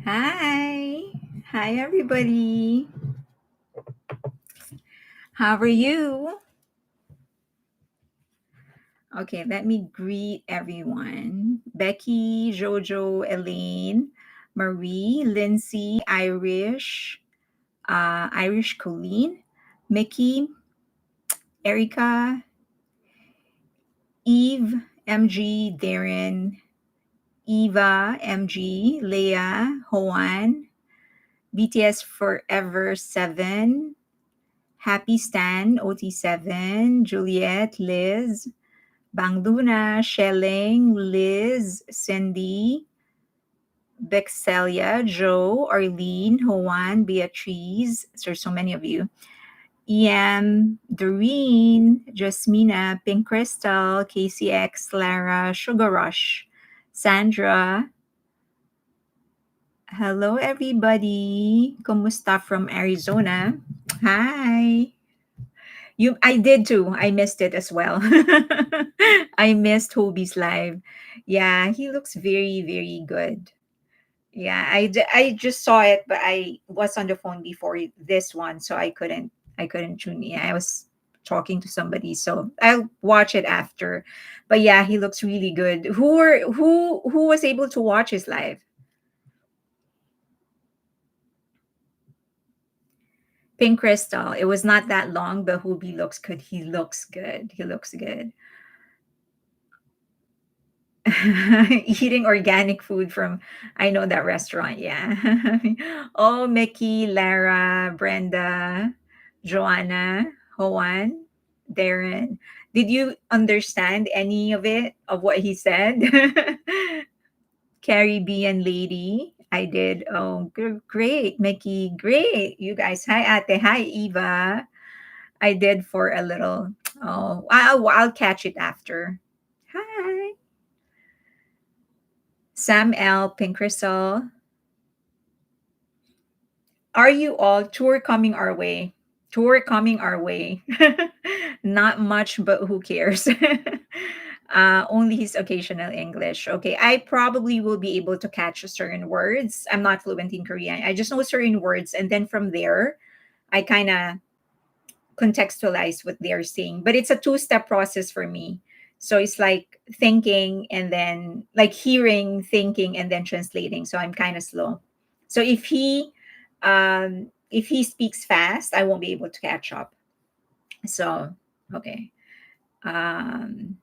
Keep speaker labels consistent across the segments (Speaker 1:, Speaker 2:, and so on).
Speaker 1: Hi. Hi, everybody. How are you? Okay, let me greet everyone. Becky, Jojo, Elaine, Marie, Lindsay, Irish Colleen, Mickey, Erica, Eve, MG, Darren, Eva, MG, Leah, Hoan, BTS Forever 7, Happy Stan, OT7, Juliet, Liz, Bang Luna, Shelling, Liz, Cindy, Bexelia, Joe, Arlene, Juan, Beatrice. There's so many of you. EM, Doreen, Jasmina, Pink Crystal, KCX, Lara, Sugar Rush, Sandra. Hello, everybody. Kumusta from Arizona? Hi. I did too. I missed it as well. I missed Hobie's live. Yeah, he looks very, very good. Yeah, I just saw it, but I was on the phone before this one, so I couldn't tune in. I was talking to somebody, so I'll watch it after. But yeah, he looks really good. Who was able to watch his live? Pink Crystal. It was not that long, but Hobie looks good. He looks good. He looks good. Eating organic food from I know that restaurant, yeah. Oh, Mickey, Lara, Brenda, Joanna, Juan, Darren. Did you understand any of it of what he said? Caribbean lady. I did. Oh, great, Mickey. Great. You guys. Hi, Ate. Hi, Eva. I did for a little. Oh, I'll catch it after. Hi. Sam L. Pink Crystal. Are you all tour coming our way? Tour coming our way. Not much, but who cares? Only his occasional English. Okay, I probably will be able to catch certain words. I'm not fluent in Korean. I just know certain words, and then from there, I kind of contextualize what they're saying. But it's a two-step process for me. So it's like thinking and then like hearing, thinking, and then translating. So I'm kind of slow. So if he speaks fast, I won't be able to catch up. So okay. Um,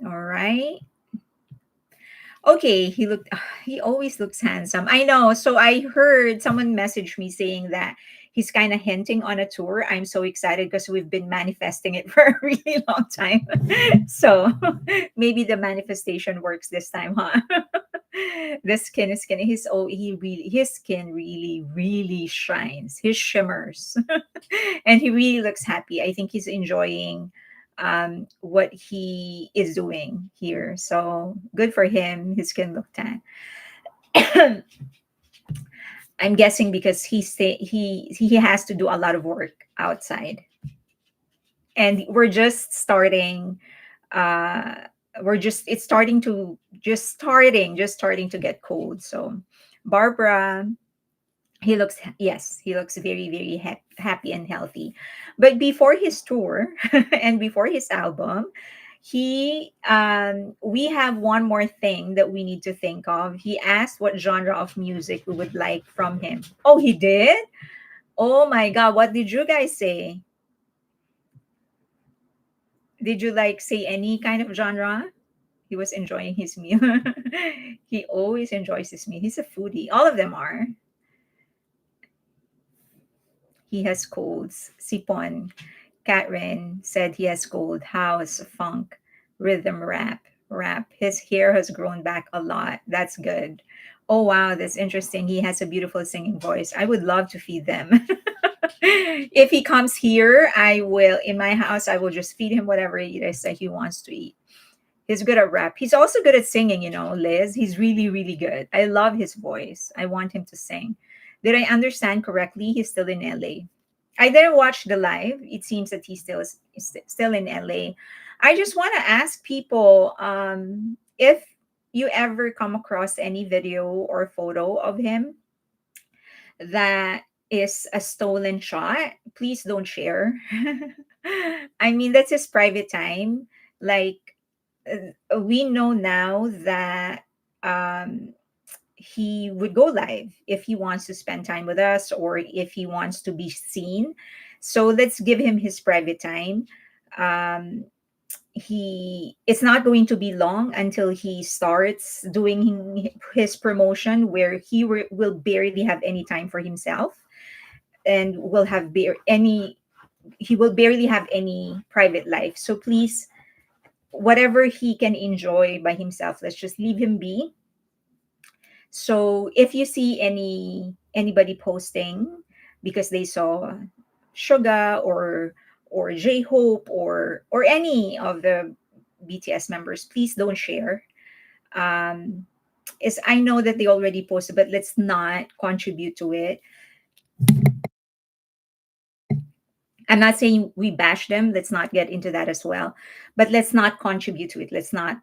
Speaker 1: all right. Okay, he always looks handsome. I know. So I heard someone message me saying that he's kind of hinting on a tour. I'm so excited because we've been manifesting it for a really long time. So maybe the manifestation works this time, huh? The skin. His skin really, really shines. He shimmers. And he really looks happy. I think he's enjoying what he is doing here. So good for him. His skin look tan. I'm guessing because he has to do a lot of work outside, and we're just starting. Uh, we're just it's starting to just starting to get cold. So Barbara, he looks very very happy and healthy, but before his tour and before his album, we have one more thing that we need to think of. He asked what genre of music we would like from him. Oh, he did. Oh my god, what did you guys say? Did you like say any kind of genre? He was enjoying his meal. He always enjoys his meal. He's a foodie. All of them are. He has colds. Sipon. Catrin said he has cold, house, funk, rhythm, rap. His hair has grown back a lot. That's good. Oh wow, that's interesting. He has a beautiful singing voice. I would love to feed them. If he comes here, I will in my house. I will just feed him whatever it is that he wants to eat. He's good at rap. He's also good at singing. Liz. He's really, really good. I love his voice. I want him to sing. Did I understand correctly? He's still in LA. I didn't watch the live. It seems that he is still in LA. I just want to ask people if you ever come across any video or photo of him that is a stolen shot, please don't share. I mean, that's his private time. Like, we know now that um, he would go live if he wants to spend time with us or if he wants to be seen. So let's give him his private time. Um, he it's not going to be long until he starts doing his promotion where will barely have any time for himself and will have any he will barely have any private life. So please, whatever he can enjoy by himself, let's just leave him be. So if you see anybody posting because they saw Suga or J Hope or any of the BTS members, please don't share. Um, is I know that they already posted, but let's not contribute to it. I'm not saying we bash them. Let's not get into that as well. But let's not contribute to it. Let's not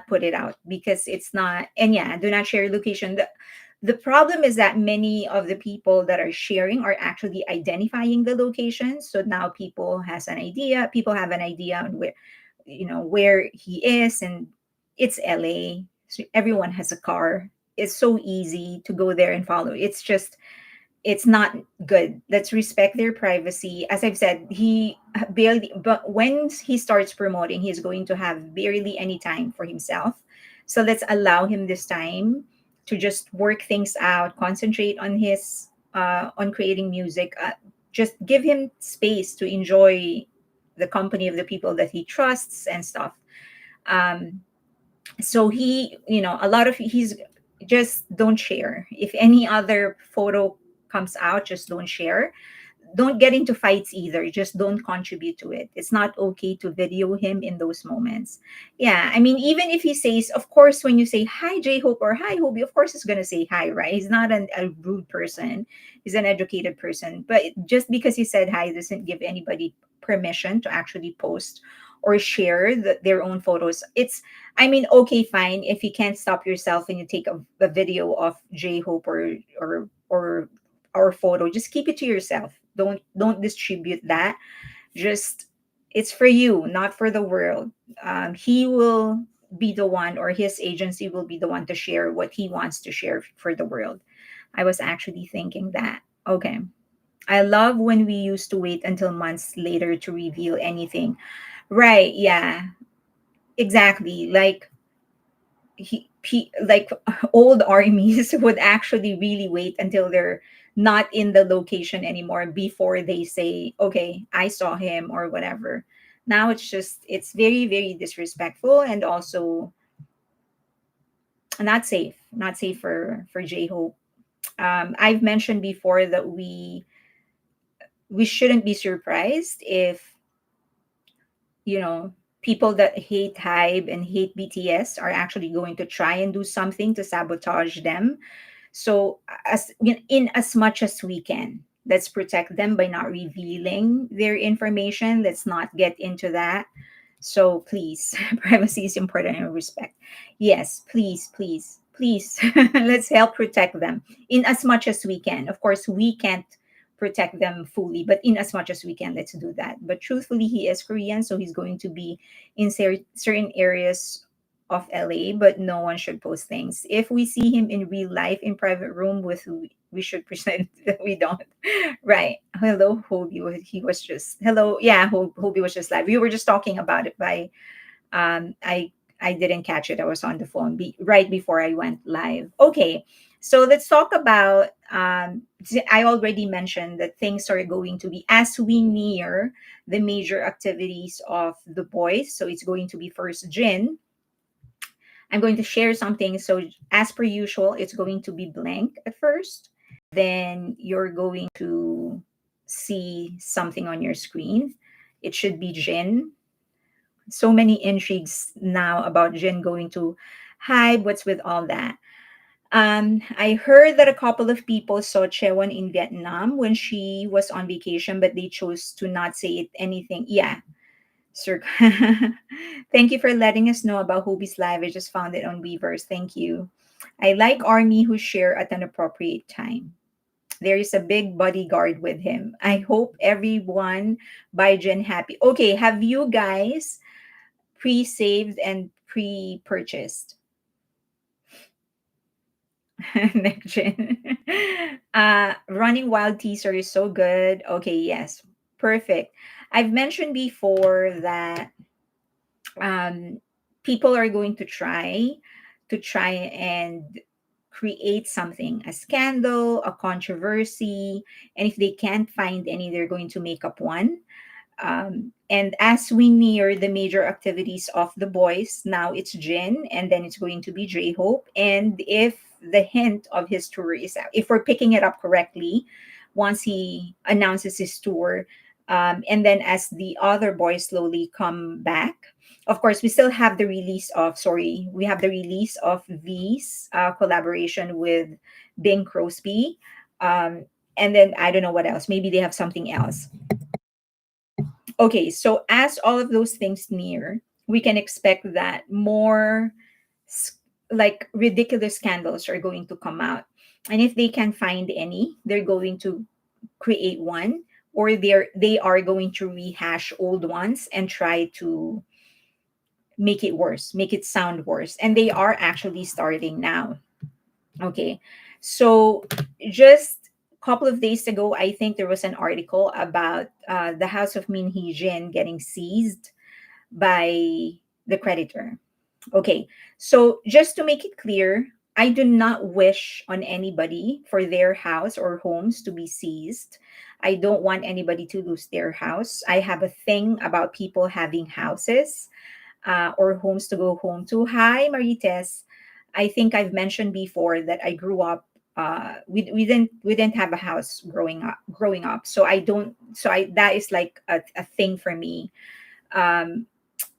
Speaker 1: put it out because it's not. And yeah, do not share location. The problem is that many of the people that are sharing are actually identifying the location. So now people have an idea on where he is, and it's LA. So everyone has a car. It's so easy to go there and follow. It's not good. Let's respect their privacy. As I've said, he barely, but when he starts promoting, he's going to have barely any time for himself. So let's allow him this time to just work things out, concentrate on on creating music. Just give him space to enjoy the company of the people that he trusts and stuff. Um, so a lot of he's just don't share. If any other photo comes out, just don't share. Don't get into fights either. Just don't contribute to it. It's not okay to video him in those moments. Yeah, I mean, even if he says, of course, when you say hi J Hope or hi Hobie, of course he's gonna say hi, right? He's not a rude person. He's an educated person. But just because he said hi doesn't give anybody permission to actually post or share their own photos. I mean, okay, fine. If you can't stop yourself and you take a video of J Hope or our photo, just keep it to yourself. Don't distribute that. Just it's for you, not for the world. He will be the one, or his agency will be the one to share what he wants to share for the world. I was actually thinking that. Okay. I love when we used to wait until months later to reveal anything. Right, yeah. Exactly. Like old armies would actually really wait until they're not in the location anymore before they say, okay, I saw him or whatever. Now it's very, very disrespectful and also not safe for J-Hope. I've mentioned before that we shouldn't be surprised if you know people that hate Hybe and hate BTS are actually going to try and do something to sabotage them. So in as much as we can, let's protect them by not revealing their information. Let's not get into that. So please, privacy is important and respect. Yes, please, please, please. Let's help protect them in as much as we can. Of course, we can't protect them fully, but in as much as we can, let's do that. But truthfully, he is Korean, so he's going to be in certain areas of LA, but no one should post things. If we see him in real life in private room with who we should pretend that we don't. Right. Hello, Hobie. He was just hello. Yeah, Hobie was just live. We were just talking about it by um I I didn't catch it. I was on the phone right before I went live. Okay. So let's talk about I already mentioned that things are going to be as we near the major activities of the boys. So it's going to be first Jin. I'm going to share something. So, as per usual, it's going to be blank at first. Then you're going to see something on your screen. It should be Jin. So many intrigues now about Jin going to hide. What's with all that? I heard that a couple of people saw Chewan in Vietnam when she was on vacation, but they chose to not say it anything. Yeah, Sir, thank you for letting us know about Hobie's live. I just found it on Weavers. Thank you. I like Army who share at an appropriate time. There is a big bodyguard with him. I hope everyone by Jen happy. Okay, have you guys pre-saved and pre-purchased? Next gen. Running Wild teaser is so good. Okay, yes, perfect. I've mentioned before that um, people are going to try and create something, a scandal, a controversy, and if they can't find any, they're going to make up one. And as we near the major activities of the boys, now it's Jin, and then it's going to be J Hope. And if the hint of his tour is out, if we're picking it up correctly, once he announces his tour, and then as the other boys slowly come back, of course, we still have the release of, sorry, we have the release of V's collaboration with Bing Crosby. Um, and then I don't know what else. Maybe they have something else. Okay, so as all of those things near, we can expect that more s- like ridiculous scandals are going to come out. And if they can find any, they're going to create one, or they are going to rehash old ones and try to make it worse, make it sound worse. And they are actually starting now. Okay. So just a couple of days ago, I think there was an article about the house of Min Hee Jin getting seized by the creditor. Okay, so just to make it clear, I do not wish on anybody for their house or homes to be seized. I don't want anybody to lose their house. I have a thing about people having houses or homes to go home to. Hi, Marites. I think I've mentioned before that I grew up. We didn't have a house growing up, so I don't so I that is like a thing for me. um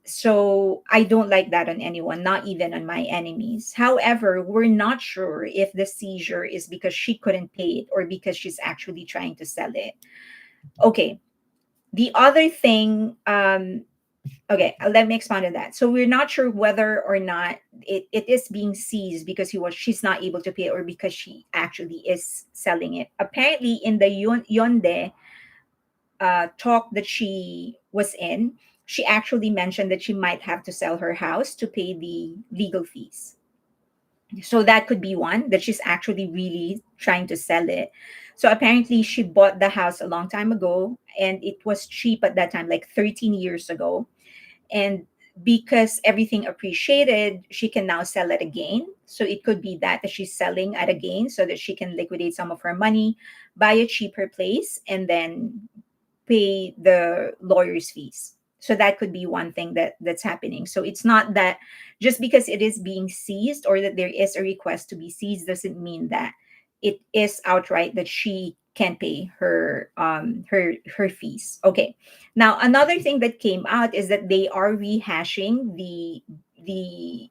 Speaker 1: so I don't like that on anyone, not even on my enemies. However, we're not sure if the seizure is because she couldn't pay it or because she's actually trying to sell it. Okay. The other thing, okay, let me expand on that. So we're not sure whether or not it is being seized because she's not able to pay it or because she actually is selling it. Apparently, in the Yonde talk that she was in, she actually mentioned that she might have to sell her house to pay the legal fees. So that could be one, that she's actually really trying to sell it. So apparently she bought the house a long time ago and it was cheap at that time, like 13 years ago. And because everything appreciated, she can now sell it again. So it could be that she's selling at a gain so that she can liquidate some of her money, buy a cheaper place, and then pay the lawyer's fees. So that could be one thing that's happening. So it's not that just because it is being seized or that there is a request to be seized doesn't mean that it is outright that she can pay her fees. Okay. Now another thing that came out is that they are rehashing the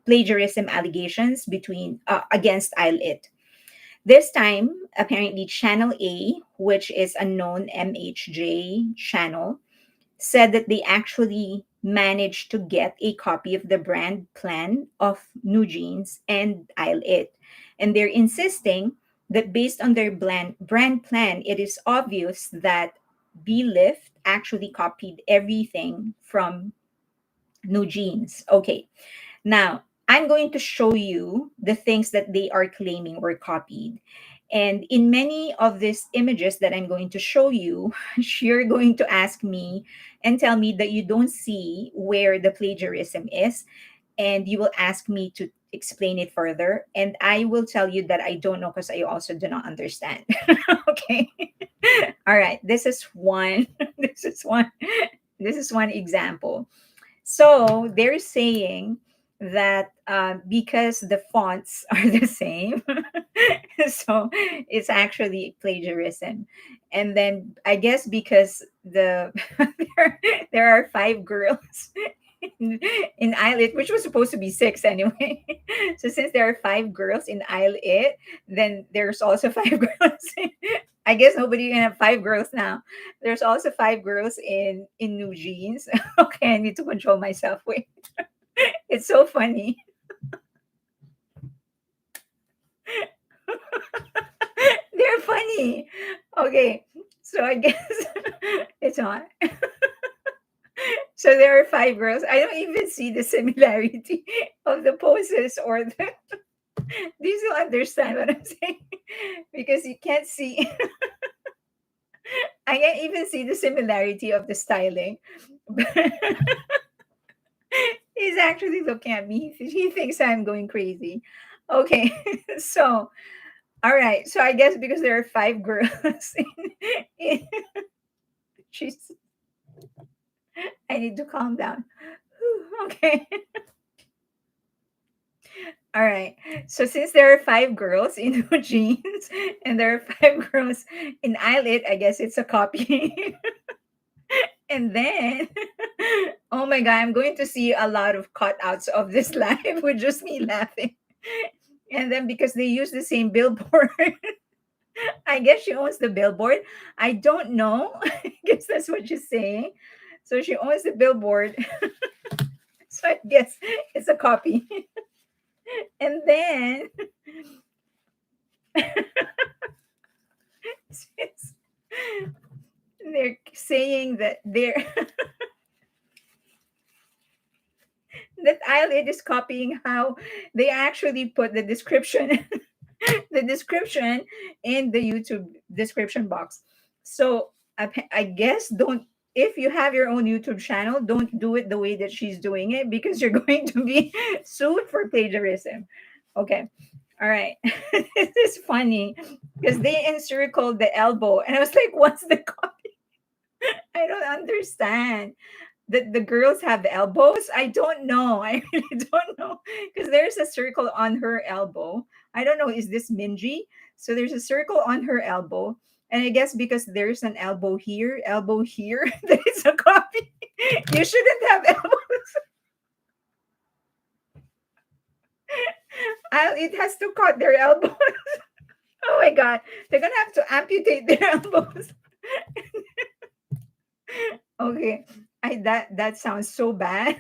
Speaker 1: plagiarism allegations between against It. This time, apparently, Channel A, which is a known MHJ channel, said that they actually managed to get a copy of the brand plan of New Jeans and It. And they're insisting that based on their brand plan, it is obvious that B Lift actually copied everything from New Jeans. Okay, now, I'm going to show you the things that they are claiming were copied. And in many of these images that I'm going to show you, you're going to ask me and tell me that you don't see where the plagiarism is. And you will ask me to explain it further. And I will tell you that I don't know because I also do not understand. Okay. All right. This is one. This is one. This is one example. So they're saying that because the fonts are the same, so it's actually plagiarism. And then I guess because there are five girls in Islet, which was supposed to be six anyway. So since there are five girls in Islet, then there's also five girls I guess nobody can have five girls now. There's also five girls in new jeans. Okay, I need to control myself. Wait, it's so funny. They're funny. Okay, so I guess it's on. So there are five girls. I don't even see the similarity of the poses or the. Do you still understand what I'm saying? Because you can't see. I can't even see the similarity of the styling. He's actually looking at me. He thinks I'm going crazy. Okay, so all right. So I guess because there are five girls, in, she's. I need to calm down. Okay. All right. So since there are five girls in jeans and there are five girls in eyelid, I guess it's a copy. And then, oh my God, I'm going to see a lot of cutouts of this live with just me laughing. And then because they use the same billboard, I guess she owns the billboard. I don't know. I guess that's what she's saying. So she owns the billboard. So I guess it's a copy. And then since they're saying that that eyelid is copying how they actually put the description the description in the YouTube description box. So I guess don't, if you have your own YouTube channel, don't do it the way that she's doing it because you're going to be sued for plagiarism. Okay. All right. This is funny because they encircled the elbow and I was like, what's the copy? I don't understand. The girls have elbows? I don't know. I really don't know. Because there's a circle on her elbow. I don't know. Is this Minji? So there's a circle on her elbow. And I guess because there's an elbow here, that is a copy. You shouldn't have elbows. It has to cut their elbows. Oh my God. They're going to have to amputate their elbows. Okay. That sounds so bad.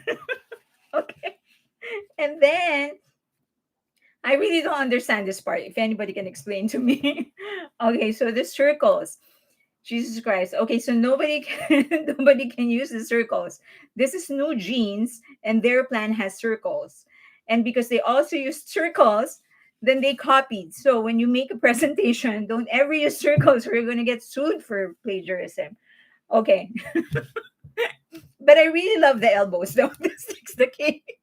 Speaker 1: Okay. And then I really don't understand this part. If anybody can explain to me. Okay, so the circles. Jesus Christ. Okay, so nobody can nobody can use the circles. This is new jeans, and their plan has circles. And because they also used circles, then they copied. So when you make a presentation, don't ever use circles or you're gonna get sued for plagiarism. Okay. But I really love the elbows though. This takes the cake.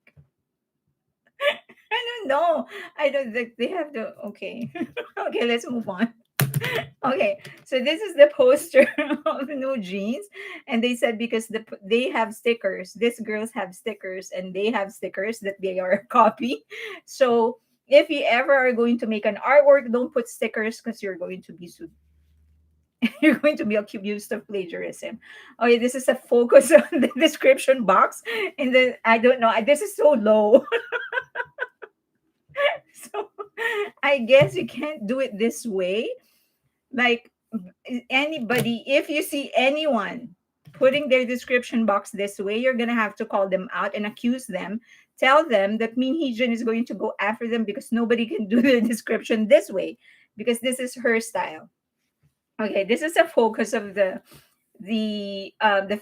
Speaker 1: I don't know. I don't think they have the okay. Okay, let's move on. Okay, so this is the poster of new jeans, and they said because they have stickers. These girls have stickers, and they have stickers that they are a copy. So if you ever are going to make an artwork, don't put stickers because you're going to be sued. You're going to be accused of plagiarism. Okay, this is a focus on the description box. In the I don't know. This is so low. So I guess you can't do it this way. Like anybody, if you see anyone putting their description box this way, you're gonna have to call them out and accuse them. Tell them that Min Heejun is going to go after them because nobody can do the description this way because this is her style. Okay, this is a focus of the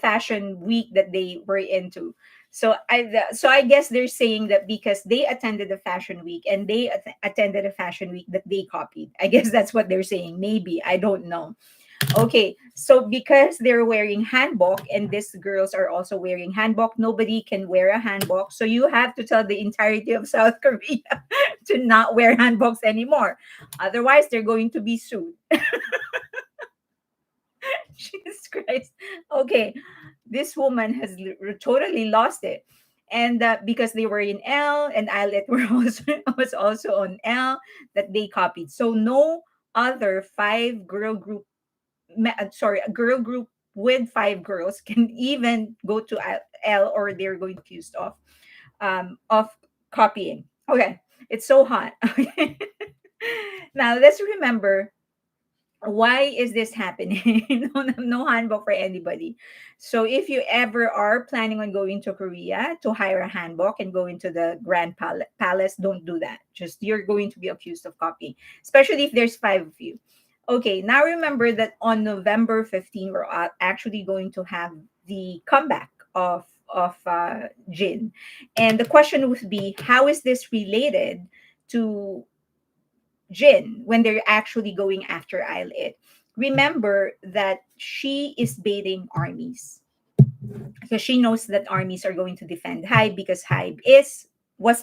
Speaker 1: fashion week that they were into. So I guess they're saying that because they attended the fashion week and they attended a fashion week that they copied. I guess that's what they're saying. Maybe I don't know. Okay, so because they're wearing hanbok and these girls are also wearing hanbok, nobody can wear a hanbok. So you have to tell the entirety of South Korea to not wear hanboks anymore. Otherwise, they're going to be sued. Jesus Christ. Okay, this woman has totally lost it. And because they were in L and Eyelet were also was also on L that they copied. So no other five girl group, sorry, a girl group with five girls can even go to L or they're going to be accused of copying. Okay, it's so hot. Okay. Now let's remember Why is this happening? No, no handbook for anybody. So if you ever are planning on going to Korea to hire a handbook and go into the Palace, don't do that. Just you're going to be accused of copying, especially if there's five of you. Okay, now remember that on November 15, we're actually going to have the comeback of Jin, and the question would be, how is this related to Jin when they're actually going after Isle It? Remember that she is baiting armies because she knows that armies are going to defend Hybe, because Hybe is was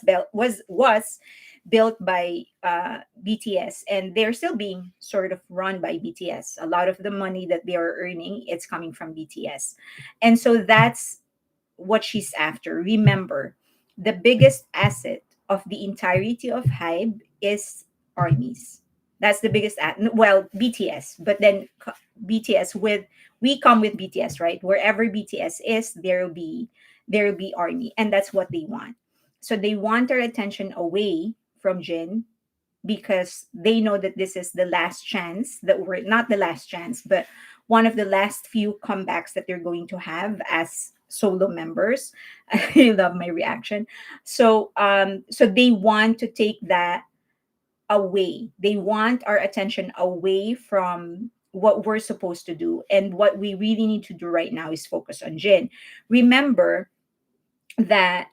Speaker 1: built by BTS, and they're still being sort of run by BTS. A lot of the money that they are earning, it's coming from BTS, and so that's what she's after. Remember, the biggest asset of the entirety of Hybe is armies. That's the biggest well, BTS, but then BTS with we come with BTS, right? Wherever BTS is, there will be army, and that's what they want. So they want our attention away from Jin, because they know that this is the last chance, that we're not the last chance, but one of the last few comebacks that they're going to have as solo members. I love my reaction. So they want to take that away. They want our attention away from what we're supposed to do. And what we really need to do right now is focus on Jin. Remember that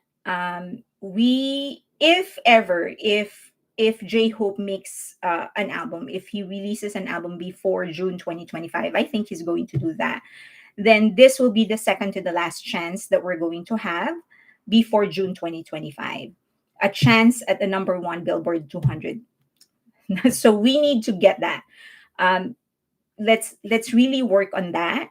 Speaker 1: we if ever if J Hope makes an album, if he releases an album before June 2025, I think he's going to do that. Then this will be the second to the last chance that we're going to have before June 2025. A chance at the number one Billboard 200. So we need to get that. Um, let's really work on that.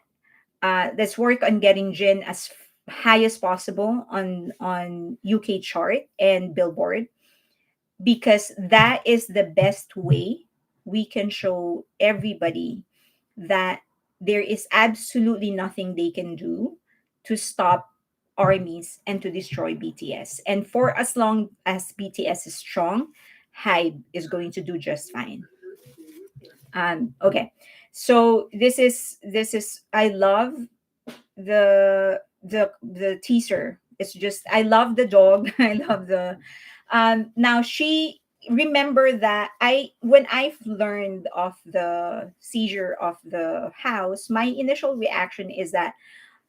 Speaker 1: Let's work on getting Jin as high as possible on UK chart and Billboard, because that is the best way we can show everybody that there is absolutely nothing they can do to stop armies and to destroy BTS. And for as long as BTS is strong, Hybe is going to do just fine. Okay. So this is I love the teaser. It's just, I love the dog. I love the now she remember that I when I've learned of the seizure of the house, my initial reaction is that,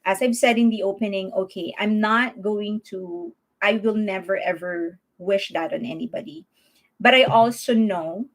Speaker 1: as I've said in the opening, okay, I'm not going to, I will never ever wish that on anybody. But I also know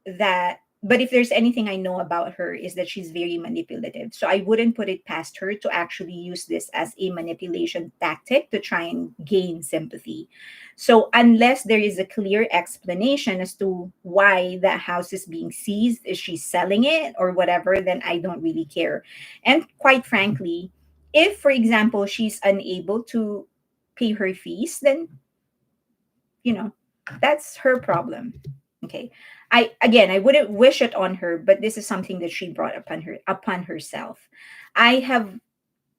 Speaker 1: that, but if there's anything I know about her, is that she's very manipulative. So I wouldn't put it past her to actually use this as a manipulation tactic to try and gain sympathy. So unless there is a clear explanation as to why that house is being seized, is she selling it or whatever, then I don't really care. And quite frankly, if, for example, she's unable to pay her fees, then, you know, that's her problem. Okay. I wouldn't wish it on her, but this is something that she brought upon herself. I have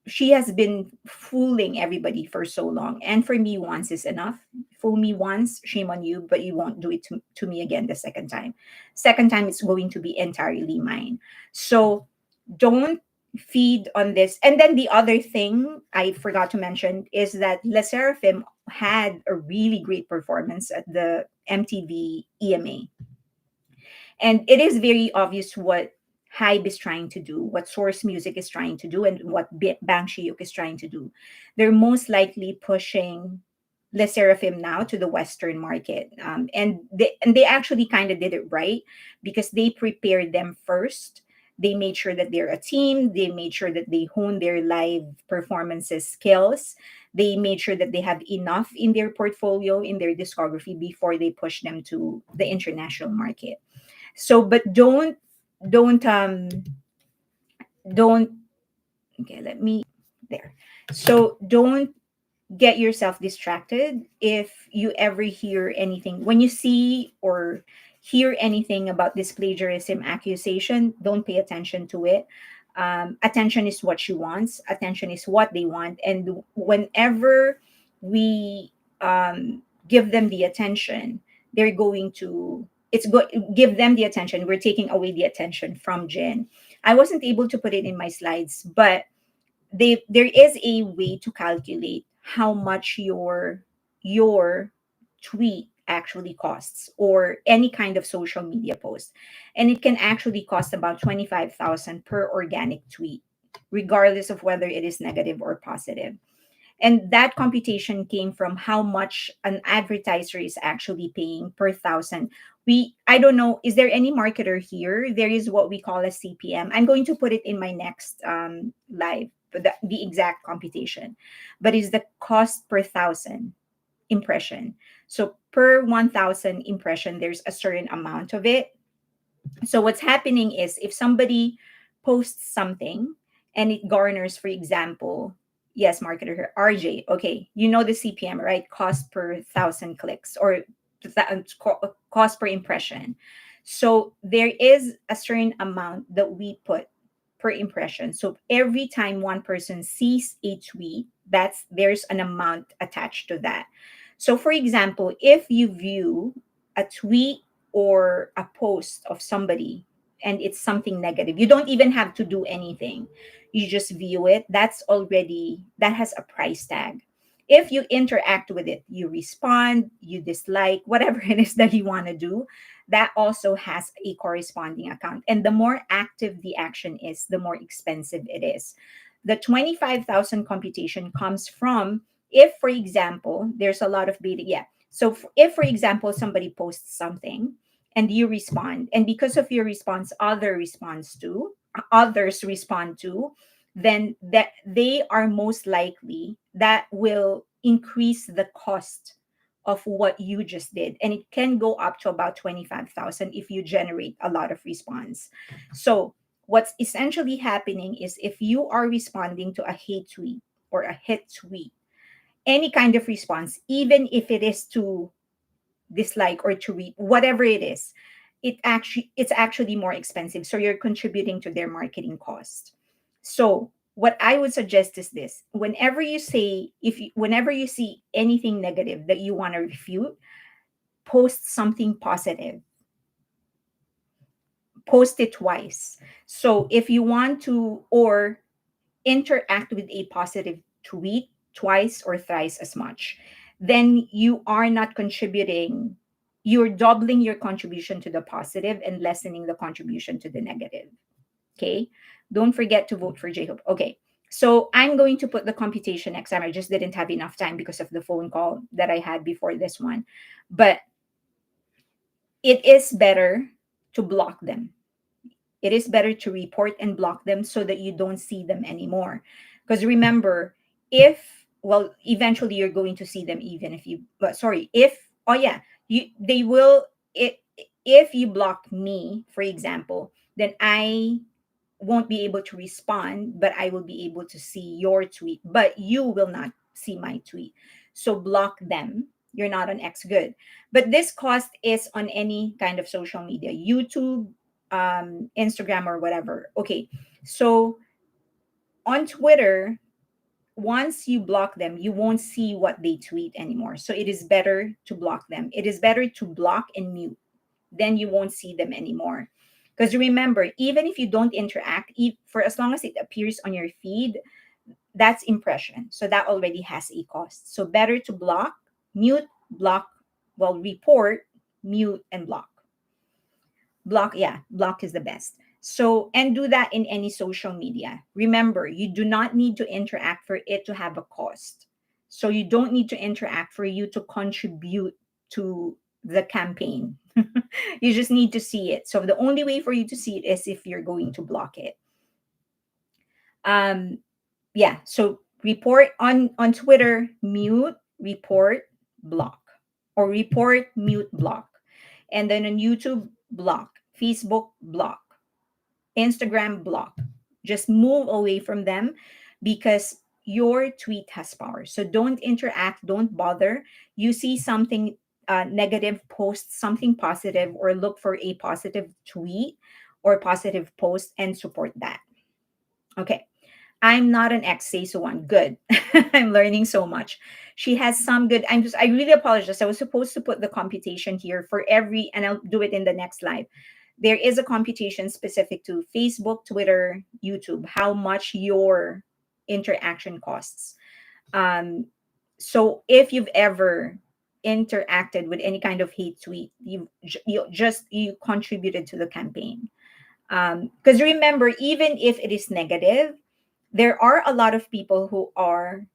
Speaker 1: She has been fooling everybody for so long. And for me, once is enough. Fool me once, shame on you, but you won't do it to me again the second time. Second time, it's going to be entirely mine. So don't feed on this. And then the other thing I forgot to mention is that Le Seraphim had a really great performance at the MTV EMA. And it is very obvious what Hybe is trying to do, what Source Music is trying to do, and what Bang Shiyuk is trying to do. They're most likely pushing Le Seraphim now to the Western market. And they actually kind of did it right, because they prepared them first. They made sure that they're a team. They made sure that they hone their live performances skills. They made sure that they have enough in their portfolio, in their discography, before they push them to the international market. So, but don't okay, let me there. So don't get yourself distracted if you ever hear anything. When you see or hear anything about this plagiarism accusation, don't pay attention to it. Attention is what she wants, attention is what they want. And whenever we give them the attention, they're going to it's good, give them the attention. We're taking away the attention from Jen. I wasn't able to put it in my slides, but there is a way to calculate how much your tweet actually costs, or any kind of social media post, and it can actually cost about 25,000 per organic tweet, regardless of whether it is negative or positive. And that computation came from how much an advertiser is actually paying per thousand. I don't know, is there any marketer here? There is what we call a CPM. I'm going to put it in my next live, but the exact computation, but is the cost per thousand impression. So per 1,000 impression, there's a certain amount of it. So what's happening is, if somebody posts something and it garners, for example, yes, marketer here, RJ, okay, you know the CPM, right? Cost per thousand clicks, or cost per impression. So there is a certain amount that we put per impression. So every time one person sees a tweet, there's an amount attached to that. So for example, if you view a tweet or a post of somebody and it's something negative, you don't even have to do anything, you just view it, that has a price tag. If you interact with it, you respond, you dislike, whatever it is that you want to do, that also has a corresponding account. And the more active the action is, the more expensive it is. The 25,000 computation comes from, if for example there's a lot of beta, yeah, so if, for example, somebody posts something and you respond, and because of your response, others respond to, then that they are most likely, that will increase the cost of what you just did, and it can go up to about 25,000 if you generate a lot of response. So what's essentially happening is, if you are responding to a hate tweet or a hit tweet, any kind of response, even if it is to dislike or to read, whatever it is, it's actually more expensive. So you're contributing to their marketing cost. So what I would suggest is this: whenever you see anything negative that you want to refute, post something positive. Post it twice. So if you want to, or interact with a positive tweet twice or thrice as much, then you are not contributing. You're doubling your contribution to the positive and lessening the contribution to the negative. Okay. Don't forget to vote for J Hope. Okay. So I'm going to put the computation next time. I just didn't have enough time because of the phone call that I had before this one. But it is better to block them. It is better to report and block them so that you don't see them anymore. Because remember, eventually you're going to see them, even if you, but sorry, if, oh yeah, they will, if you block me, for example, then I won't be able to respond, but I will be able to see your tweet, but you will not see my tweet. So block them. You're not on X, good. But this cost is on any kind of social media, YouTube, Instagram, or whatever. Okay. So on Twitter, once you block them, you won't see what they tweet anymore. So it is better to block them. It is better to block and mute. Then you won't see them anymore. Because remember, even if you don't interact, for as long as it appears on your feed, that's impression. So that already has a cost. So better to block, mute, block, report, mute, and block. Block, yeah, block is the best. So, and do that in any social media. Remember, you do not need to interact for it to have a cost. So you don't need to interact for you to contribute to the campaign. You just need to see it. So the only way for you to see it is if you're going to block it. Yeah, so report on Twitter, mute, report, block, or report, mute, block. And then on YouTube, block, Facebook, block, Instagram, block. Just move away from them, because your tweet has power. So don't interact, don't bother. You see something negative, post something positive, or look for a positive tweet or positive post and support that. Okay. I'm not an ex, say so one. Good. I'm learning so much. She has some good. I really apologize. I was supposed to put the computation here for every, and I'll do it in the next live. There is a computation specific to Facebook, Twitter, YouTube, how much your interaction costs. Um, so if you've ever interacted with any kind of hate tweet, you contributed to the campaign. Because remember, even if it is negative, there are a lot of people who are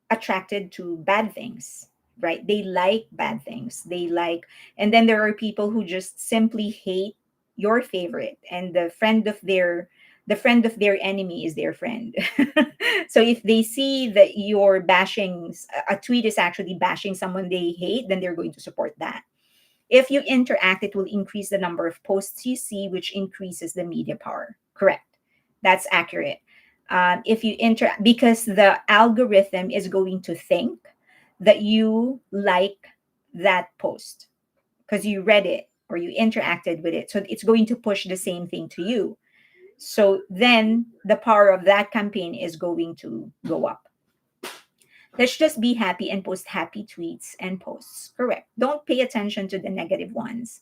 Speaker 1: attracted to bad things, right? They like bad things. They like, and then there are people who just simply hate your favorite, and the friend of their enemy is their friend. So if they see that you're bashing, a tweet is actually bashing someone they hate, then they're going to support that. If you interact, it will increase the number of posts you see, which increases the media power. Correct. That's accurate. If you interact, because the algorithm is going to think that you like that post because you read it or you interacted with it. So it's going to push the same thing to you. So then the power of that campaign is going to go up. Let's just be happy and post happy tweets and posts. Correct. Don't pay attention to the negative ones.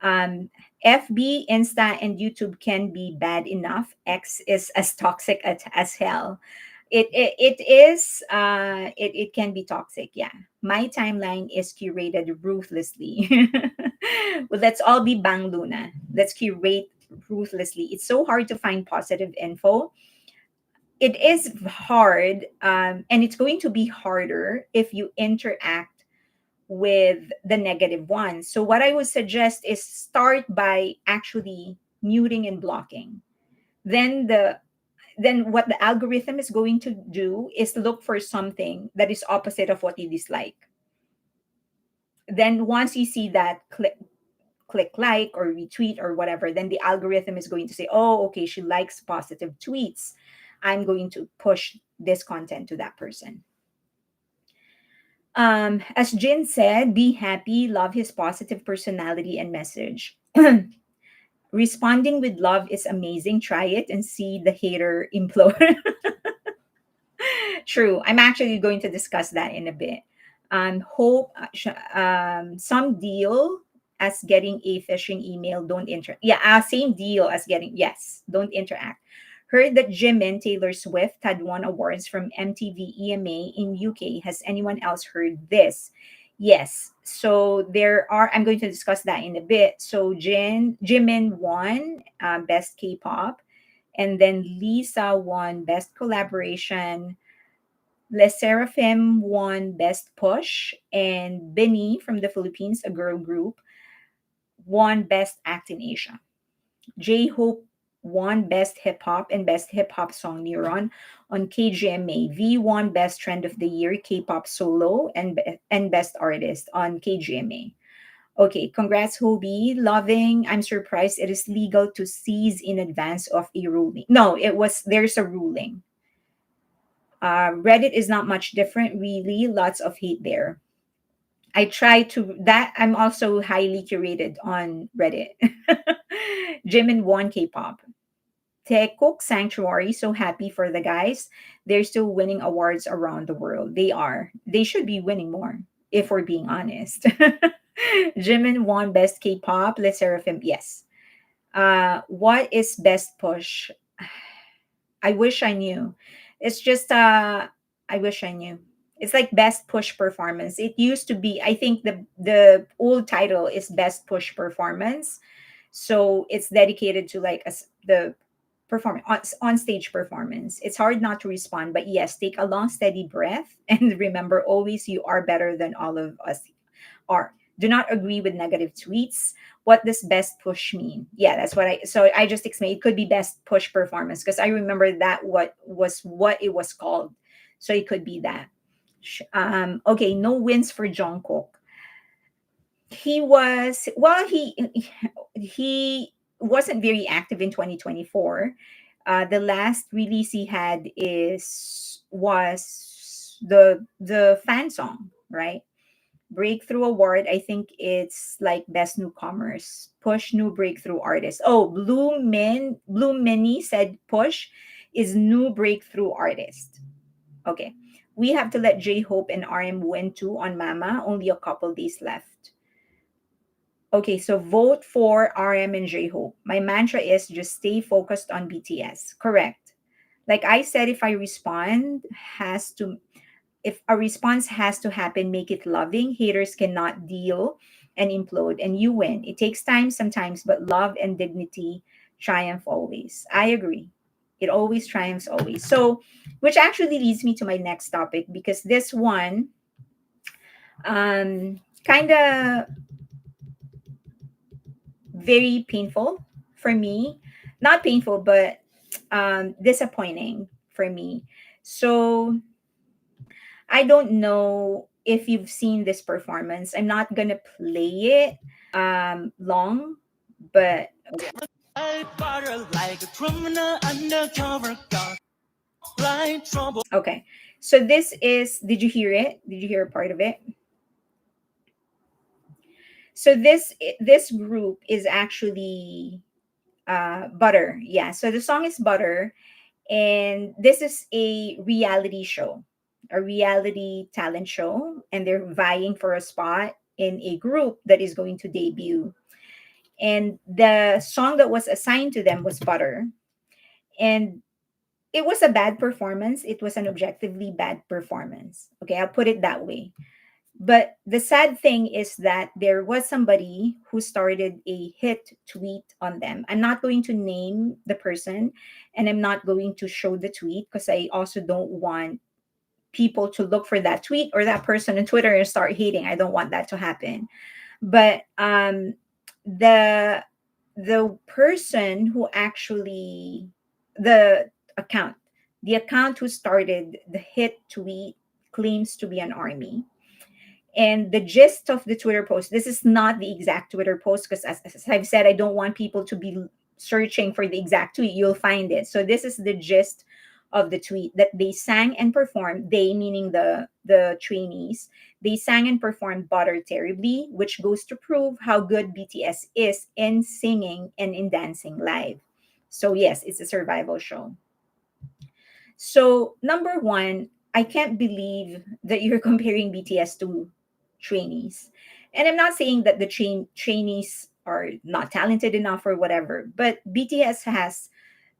Speaker 1: um, FB, Insta, and YouTube can be bad enough. X is as toxic as hell. It is it can be toxic. Yeah, my timeline is curated ruthlessly. Well, let's all be Bang Luna. Let's curate ruthlessly. It's so hard to find positive info. It is hard, and it's going to be harder if you interact with the negative ones. So what I would suggest is start by actually muting and blocking. Then what the algorithm is going to do is look for something that is opposite of what you dislike. Then once you see that, click like or retweet or whatever, then the algorithm is going to say, oh, okay, she likes positive tweets. I'm going to push this content to that person. As Jin said, be happy, love his positive personality and message. Responding with love is amazing. Try it and see the hater implode. True. I'm actually going to discuss that in a bit. Hope some deal as getting a phishing email. Don't interact. Yeah, same deal as getting. Yes, don't interact. Heard that Jimin Taylor Swift had won awards from MTV EMA in UK. Has anyone else heard this? Yes. So there are. I'm going to discuss that in a bit. So Jimin won best K-pop, and then Lisa won best collaboration. Les Seraphim won Best Push, and Benny from the Philippines, a girl group, won Best Act in Asia. J Hope won Best Hip Hop and Best Hip Hop Song Neuron on KGMA. V won Best Trend of the Year K-pop Solo and Best Artist on KGMA. Okay, congrats, Hobie. Loving. I'm surprised it is legal to seize in advance of a ruling. No, there's a ruling. Reddit is not much different, really. Lots of hate there. I try to that. I'm also highly curated on Reddit. Jimin won K-pop. Taekook Sanctuary, so happy for the guys. They're still winning awards around the world. They are. They should be winning more, if we're being honest. Jimin won Best K-pop. Let's Seraphim, yes. What is Best Push? I wish I knew. It's just I wish I knew. It's like best push performance. It used to be, I think the old title is best push performance. So it's dedicated to like the perform on stage performance. It's hard not to respond, but yes, take a long steady breath and remember always you are better than all of us are. Do not agree with negative tweets. What does best push mean? Yeah, that's what I just explained. It could be best push performance because I remember that what it was called. So it could be that. Okay, no wins for Jungkook. He was well, he wasn't very active in 2024. The last release he had is was the fan song, right? Breakthrough Award, I think it's like Best Newcomers. Push New Breakthrough Artist. Oh, Blue Mini said Push is new breakthrough artist. Okay. We have to let J Hope and RM win too on Mama. Only a couple days left. Okay, so vote for RM and J Hope. My mantra is just stay focused on BTS. Correct. Like I said, if a response has to happen, make it loving. Haters cannot deal and implode, and you win. It takes time sometimes, but love and dignity triumph always. I agree. It always triumphs always. So, which actually leads me to my next topic because this one, kind of very painful for me. Not painful, but disappointing for me. So, I don't know if you've seen this performance. I'm not gonna play it long, but okay. So this is. Did you hear it? Did you hear a part of it? So this group is actually Butter. Yeah. So the song is Butter, and this is a reality show, a reality talent show, and they're vying for a spot in a group that is going to debut. And the song that was assigned to them was Butter. And it was a bad performance. It was an objectively bad performance. Okay, I'll put it that way. But the sad thing is that there was somebody who started a hit tweet on them. I'm not going to name the person, and I'm not going to show the tweet because I also don't want people to look for that tweet or that person on Twitter and start hating. I don't want that to happen. But the the person who actually the account the account who started the hit tweet claims to be an army. And the gist of the Twitter post, this is not the exact Twitter post because, as I've said, I don't want people to be searching for the exact tweet. You'll find it. So this is the gist of the tweet, that they sang and performed, they meaning the trainees, they sang and performed Butter terribly, which goes to prove how good BTS is in singing and in dancing live. So yes, it's a survival show. So, number one, I can't believe that you're comparing BTS to trainees. And I'm not saying that the trainees are not talented enough or whatever, but BTS has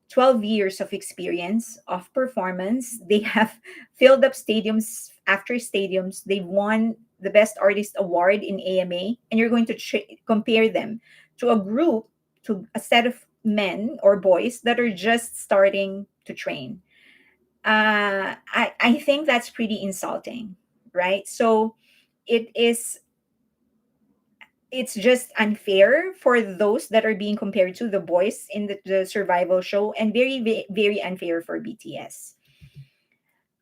Speaker 1: 12 years of experience of performance. They have filled up stadiums after stadiums. They've won the Best Artist Award in AMA, and you're going to compare them to a group, to a set of men or boys that are just starting to train. I think that's pretty insulting, right? So it is it's just unfair for those that are being compared to the boys in the survival show, and very very unfair for BTS.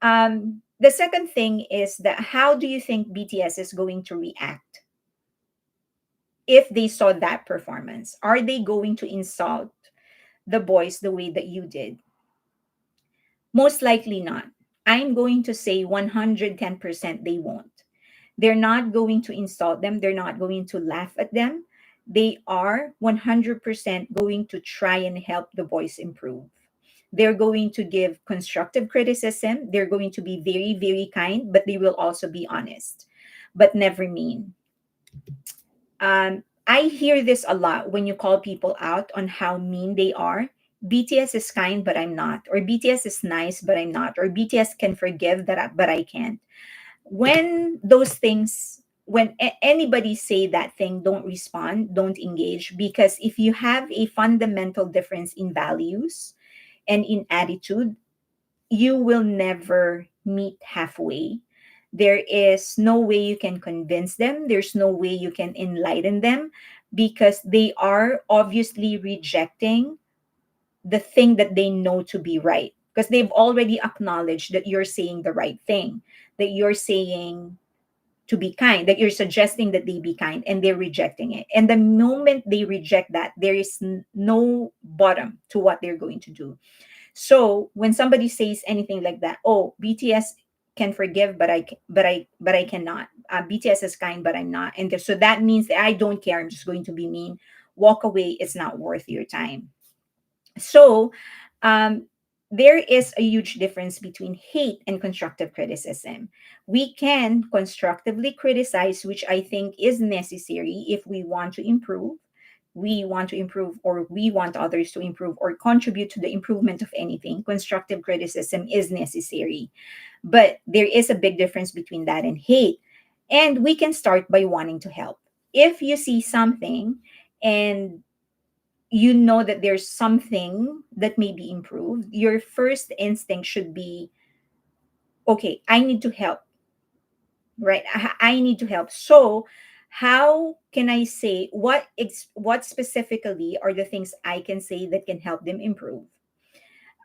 Speaker 1: The second thing is that how do you think BTS is going to react if they saw that performance? Are they going to insult the boys the way that you did? Most likely not. I'm going to say 110% they won't. They're not going to insult them. They're not going to laugh at them. They are 100% going to try and help the boys improve. They're going to give constructive criticism. They're going to be very, very kind, but they will also be honest, but never mean. I hear this a lot when you call people out on how mean they are. BTS is kind, but I'm not. Or BTS is nice, but I'm not. Or BTS can forgive that, but I can't. When those things, when anybody say that thing, don't respond, don't engage, because if you have a fundamental difference in values and in attitude, you will never meet halfway. There is no way you can convince them, there's no way you can enlighten them, because they are obviously rejecting the thing that they know to be right, because they've already acknowledged that you're saying the right thing, that you're saying to be kind, that you're suggesting that they be kind, and they're rejecting it. And the moment they reject that, there is no bottom to what they're going to do. So when somebody says anything like that, oh, BTS can forgive, but I cannot. BTS is kind, but I'm not. And so that means that I don't care. I'm just going to be mean. Walk away. It's not worth your time. So, um, there is a huge difference between hate and constructive criticism. We can constructively criticize, which I think is necessary if we want to improve. We want to improve, or we want others to improve, or contribute to the improvement of anything. Constructive criticism is necessary. But there is a big difference between that and hate. And we can start by wanting to help. If you see something and you know that there's something that may be improved, your first instinct should be, okay, I need to help, right? I need to help. So, how can I say what specifically are the things I can say that can help them improve?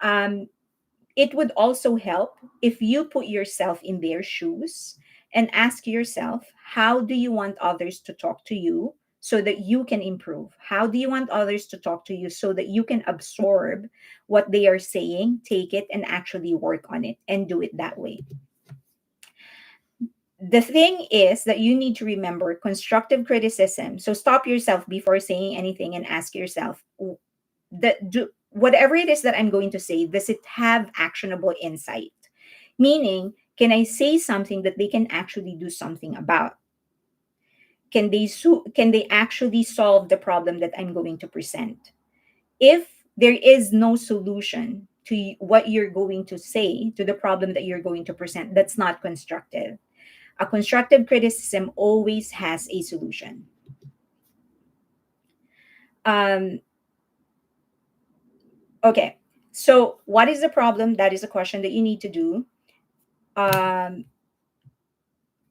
Speaker 1: Um, it would also help if you put yourself in their shoes and ask yourself, how do you want others to talk to you so that you can improve? How do you want others to talk to you so that you can absorb what they are saying, take it, and actually work on it and do it that way? The thing is that you need to remember constructive criticism. So stop yourself before saying anything and ask yourself, that do whatever it is that I'm going to say, does it have actionable insight? Meaning, can I say something that they can actually do something about? Can they actually solve the problem that I'm going to present? If there is no solution to what you're going to say, to the problem that you're going to present, that's not constructive. A constructive criticism always has a solution. Um, okay, so what is the problem? That is a question that you need to do. Um,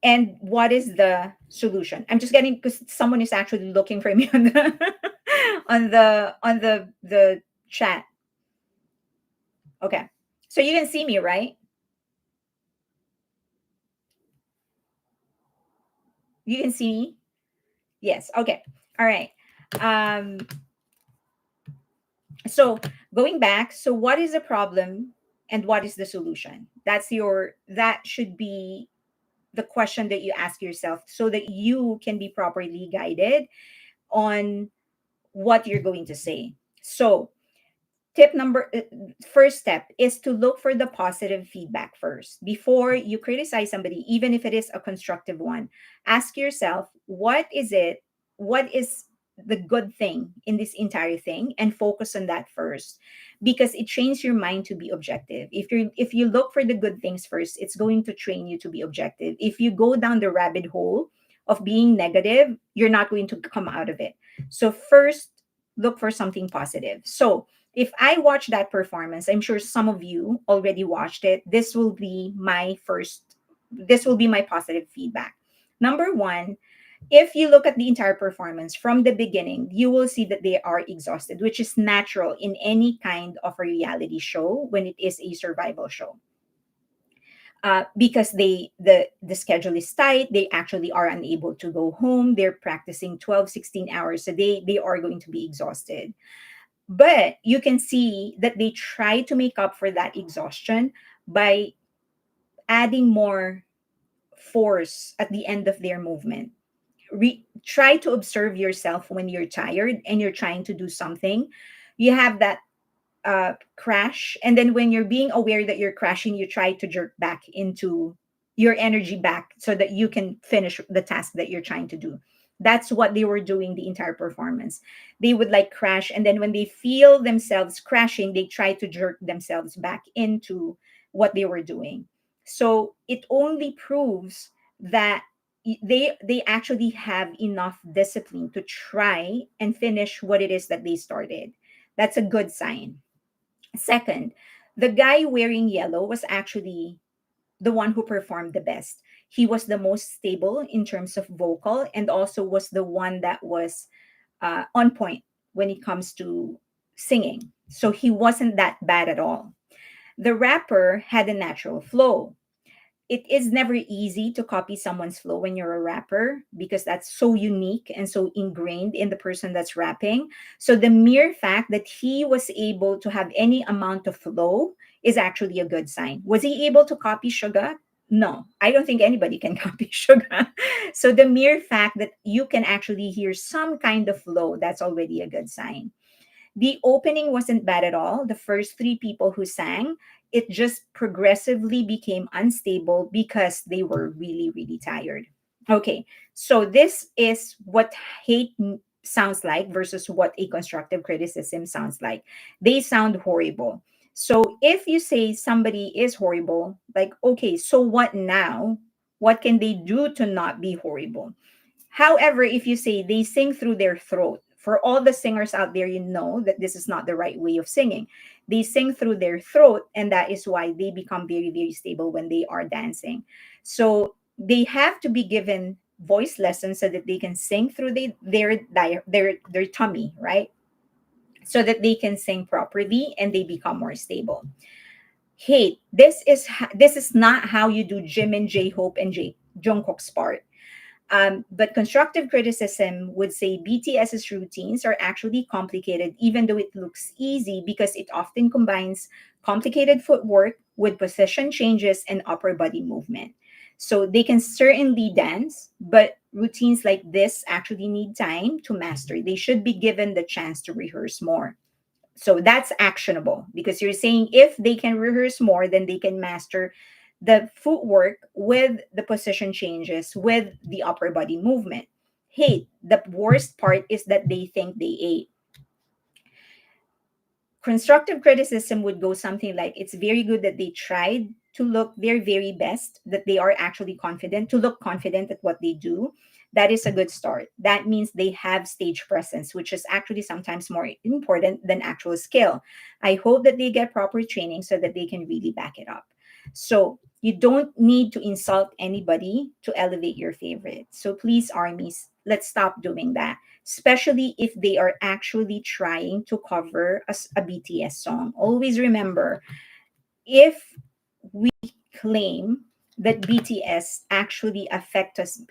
Speaker 1: and what is the solution? I'm just getting, because someone is actually looking for me on the on the chat. Okay, so you can see me, right? You can see me. Yes. Okay. All right. Um, so going back, so what is the problem and what is the solution? That should be the question that you ask yourself so that you can be properly guided on what you're going to say. So tip number first step is to look for the positive feedback first before you criticize somebody, even if it is a constructive one. Ask yourself, what is the good thing in this entire thing, and focus on that first, because it trains your mind to be objective. If you look for the good things first, it's going to train you to be objective. If you go down the rabbit hole of being negative, you're not going to come out of it. So first, look for something positive. So if I watch that performance, I'm sure some of you already watched it. This will be my positive feedback. Number one, if you look at the entire performance from the beginning, you will see that they are exhausted, which is natural in any kind of a reality show when it is a survival show. Because the schedule is tight, they actually are unable to go home. They're practicing 12, 16 hours a day. They are going to be exhausted, but you can see that they try to make up for that exhaustion by adding more force at the end of their movement. Try to observe yourself when you're tired and you're trying to do something. You have that crash, and then when you're being aware that you're crashing, you try to jerk back into your energy back so that you can finish the task that you're trying to do. That's what they were doing the entire performance. They would like crash, and then when they feel themselves crashing, they try to jerk themselves back into what they were doing. So it only proves that they actually have enough discipline to try and finish what it is that they started. That's a good sign. Second, the guy wearing yellow was actually the one who performed the best. He was the most stable in terms of vocal, and also was the one that was on point when it comes to singing. So he wasn't that bad at all. The rapper had a natural flow. It is never easy to copy someone's flow when you're a rapper, because that's so unique and so ingrained in the person that's rapping. So the mere fact that he was able to have any amount of flow is actually a good sign. Was he able to copy Sugar? No, I don't think anybody can copy Sugar. So the mere fact that you can actually hear some kind of flow, that's already a good sign. The opening wasn't bad at all. The first three people who sang, it just progressively became unstable because they were really, really tired. Okay, so this is what sounds like versus what a constructive criticism sounds like. They sound horrible. So if you say somebody is horrible, like, okay, so what now? What can they do to not be horrible? However, if you say they sing through their throat, for all the singers out there, you know that this is not the right way of singing. They sing through their throat, and that is why they become very, very stable when they are dancing. So they have to be given voice lessons so that they can sing through their tummy, right? So that they can sing properly and they become more stable. Hey, this is not how you do Jim and J Hope and J Jungkook's part. But constructive criticism would say BTS's routines are actually complicated, even though it looks easy, because it often combines complicated footwork with position changes and upper body movement. So they can certainly dance, but routines like this actually need time to master. They should be given the chance to rehearse more. So that's actionable because you're saying if they can rehearse more, then they can master the footwork with the position changes with the upper body movement. Hey, the worst part is that they think they ate. Constructive criticism would go something like, it's very good that they tried to look their very best, that they are actually confident, to look confident at what they do. That is a good start. That means they have stage presence, which is actually sometimes more important than actual skill. I hope that they get proper training so that they can really back it up. So you don't need to insult anybody to elevate your favorite. So please, armies, let's stop doing that, especially if they are actually trying to cover a BTS song. Always remember, if we claim that BTS actually affect us,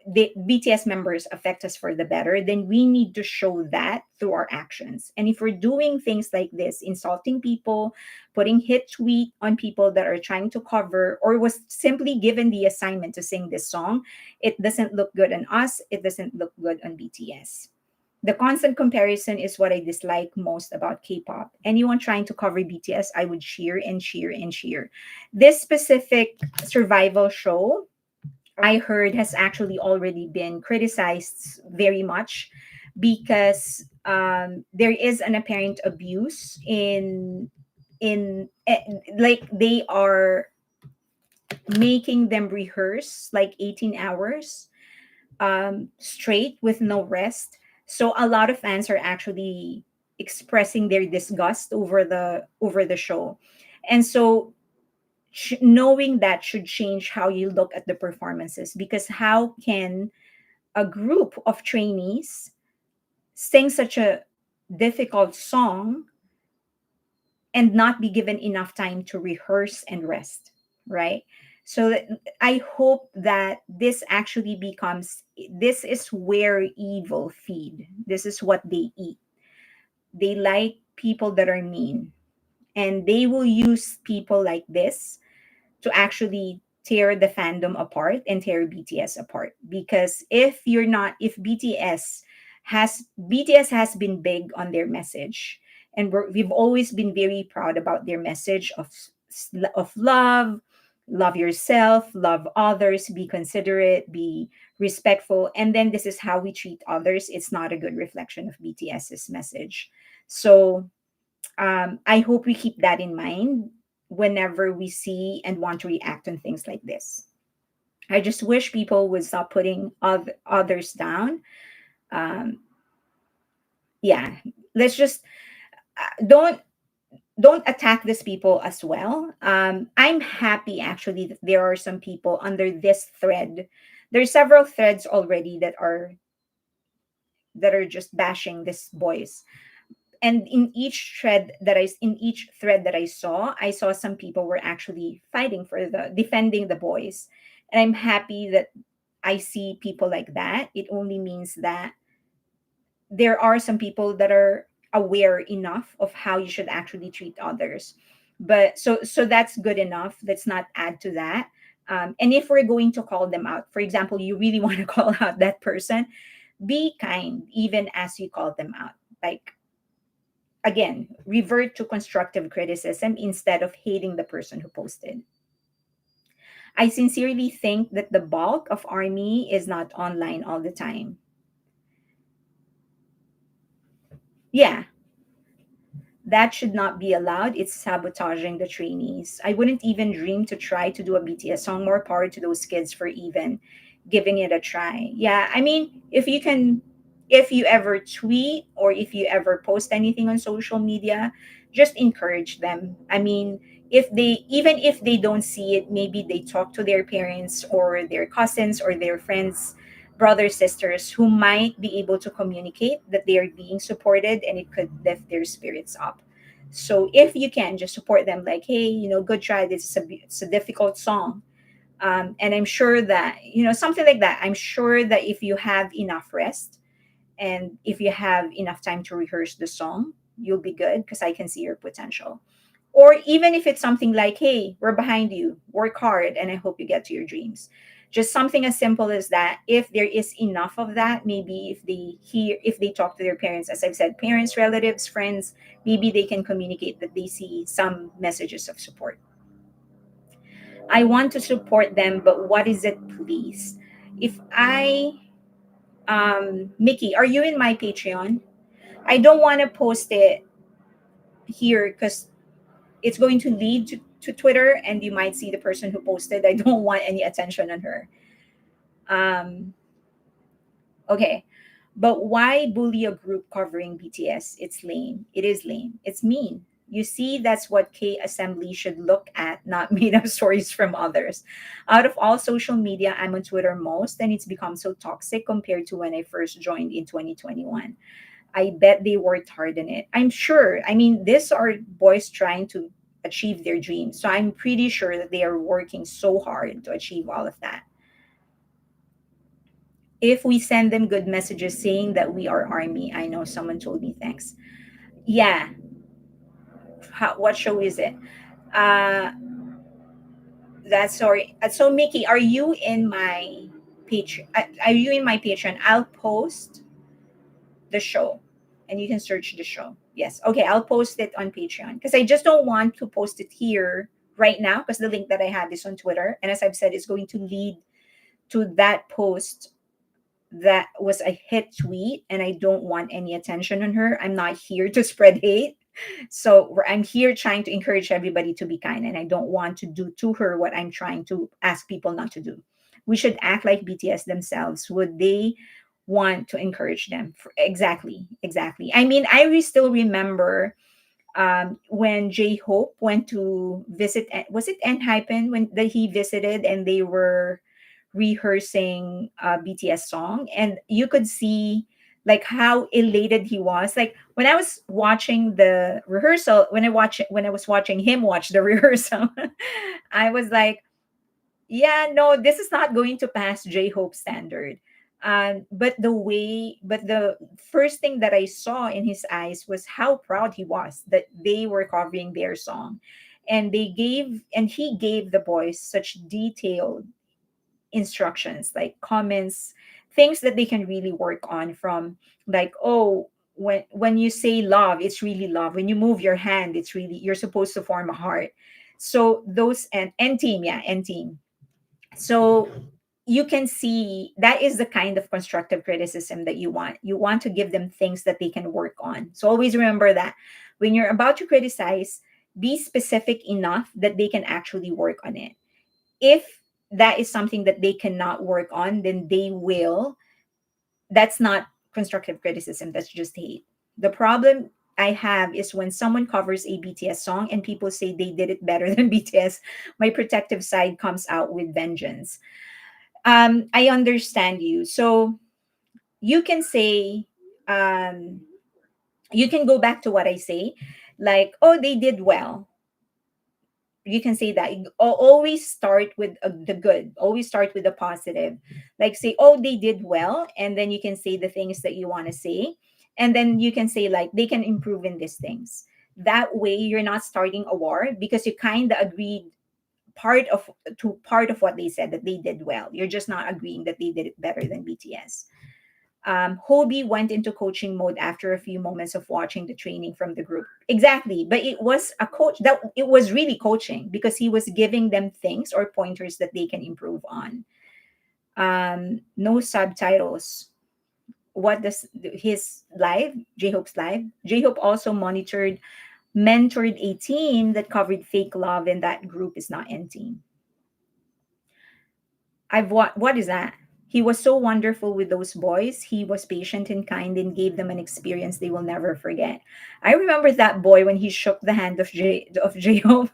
Speaker 1: the BTS members affect us for the better, then we need to show that through our actions. And if we're doing things like this, insulting people, putting hit tweet on people that are trying to cover or was simply given the assignment to sing this song, it doesn't look good on us. It doesn't look good on BTS. The constant comparison is what I dislike most about K-pop. Anyone trying to cover BTS, I would cheer and cheer and cheer. This specific survival show, I heard, has actually already been criticized very much because there is an apparent abuse like they are making them rehearse like 18 hours straight with no rest. So a lot of fans are actually expressing their disgust over the show, and so knowing that should change how you look at the performances, because how can a group of trainees sing such a difficult song and not be given enough time to rehearse and rest, right? So I hope that this actually becomes, this is where evil feed. This is what they eat. They like people that are mean, and they will use people like this to actually tear the fandom apart and tear BTS apart. Because if BTS has been big on their message, and we've always been very proud about their message of love, love yourself, love others, be considerate, be respectful, and then this is how we treat others. It's not a good reflection of BTS's message. So I hope we keep that in mind whenever we see and want to react on things like this. I just wish people would stop putting others down. Um, yeah, let's just don't attack these people as well. I'm happy actually that there are some people under this thread. There's several threads already that are just bashing these boys, and in each thread that I saw some people were actually fighting for the defending the boys, and I'm happy that I see people like that. It only means that there are some people that are aware enough of how you should actually treat others. But so that's good enough. Let's not add to that. And if we're going to call them out, for example, you really want to call out that person, be kind even as you call them out. Like, again, revert to constructive criticism instead of hating the person who posted. I sincerely think that the bulk of army is not online all the time. Yeah, that should not be allowed. It's sabotaging the trainees. I wouldn't even dream to try to do a BTS song. More power to those kids for even giving it a try. Yeah, I mean, if you ever tweet or if you ever post anything on social media, just encourage them. I mean, if they, even if they don't see it, maybe they talk to their parents or their cousins or their friends, brothers, sisters who might be able to communicate that they are being supported, and it could lift their spirits up. So if you can just support them, like, hey, good try. This is it's a difficult song. And I'm sure that, something like that. I'm sure that if you have enough rest and if you have enough time to rehearse the song, you'll be good because I can see your potential. Or even if it's something like, hey, we're behind you, work hard, and I hope you get to your dreams. Just something as simple as that. If there is enough of that, maybe if they talk to their parents, as I've said, parents, relatives, friends, maybe they can communicate that they see some messages of support. I want to support them, but what is it, please? If I, Mickey, are you in my Patreon? I don't want to post it here because it's going to lead to Twitter and you might see the person who posted. I don't want any attention on her. Um, okay. But why bully a group covering BTS? It's lame. It is lame. It's mean. You see, that's what K Assembly should look at, not made up stories from others. Out of all social media, I'm on Twitter most, and it's become so toxic compared to when I first joined in 2021. I bet they worked hard on it. I'm sure. I mean, these are boys trying to achieve their dreams. So I'm pretty sure that they are working so hard to achieve all of that. If we send them good messages saying that we are army, I know someone told me thanks. Yeah. What show is it? Uh, that's sorry. So Mickey, are you in my Patreon? Are you in my Patreon? I'll post the show and you can search the show. Yes. Okay. I'll post it on Patreon because I just don't want to post it here right now because the link that I have is on Twitter. And as I've said, it's going to lead to that post that was a hit tweet. And I don't want any attention on her. I'm not here to spread hate. So I'm here trying to encourage everybody to be kind. And I don't want to do to her what I'm trying to ask people not to do. We should act like BTS themselves. Would they want to encourage them? Exactly, exactly. I mean, still remember when J Hope went to visit, was it Hypen when that he visited and they were rehearsing a BTS song, and you could see like how elated he was. Like when I was watching the rehearsal, when I was watching him watch the rehearsal, I was like, yeah, no, this is not going to pass J Hope standard. But the first thing that I saw in his eyes was how proud he was that they were covering their song. And he gave the boys such detailed instructions, like comments, things that they can really work on from, like, oh, when you say love, it's really love. When you move your hand, it's really, you're supposed to form a heart. So those, and team, yeah, and team. So you can see that is the kind of constructive criticism that you want. You want to give them things that they can work on. So always remember that when you're about to criticize, be specific enough that they can actually work on it. If that is something that they cannot work on, then they will. That's not constructive criticism, that's just hate. The problem I have is when someone covers a BTS song and people say they did it better than BTS, my protective side comes out with vengeance. I understand you. So you can say, um, you can go back to what I say, like, oh, they did well. You can say that. Always start with the good. Always start with the positive. Like say, oh, they did well, and then you can say the things that you want to say, and then you can say like they can improve in these things. That way, you're not starting a war because you kind of agreed part of what they said, that they did well. You're just not agreeing that they did it better than BTS. Hobie went into coaching mode after a few moments of watching the training from the group. Exactly, but it was a coach that it was really coaching because he was giving them things or pointers that they can improve on. No subtitles. What does his live, J Hope's live? J Hope also mentored a team that covered fake love, and that group is not N Team. What is that? He was so wonderful with those boys. He was patient and kind and gave them an experience they will never forget. I remember that boy when he shook the hand of J Hope,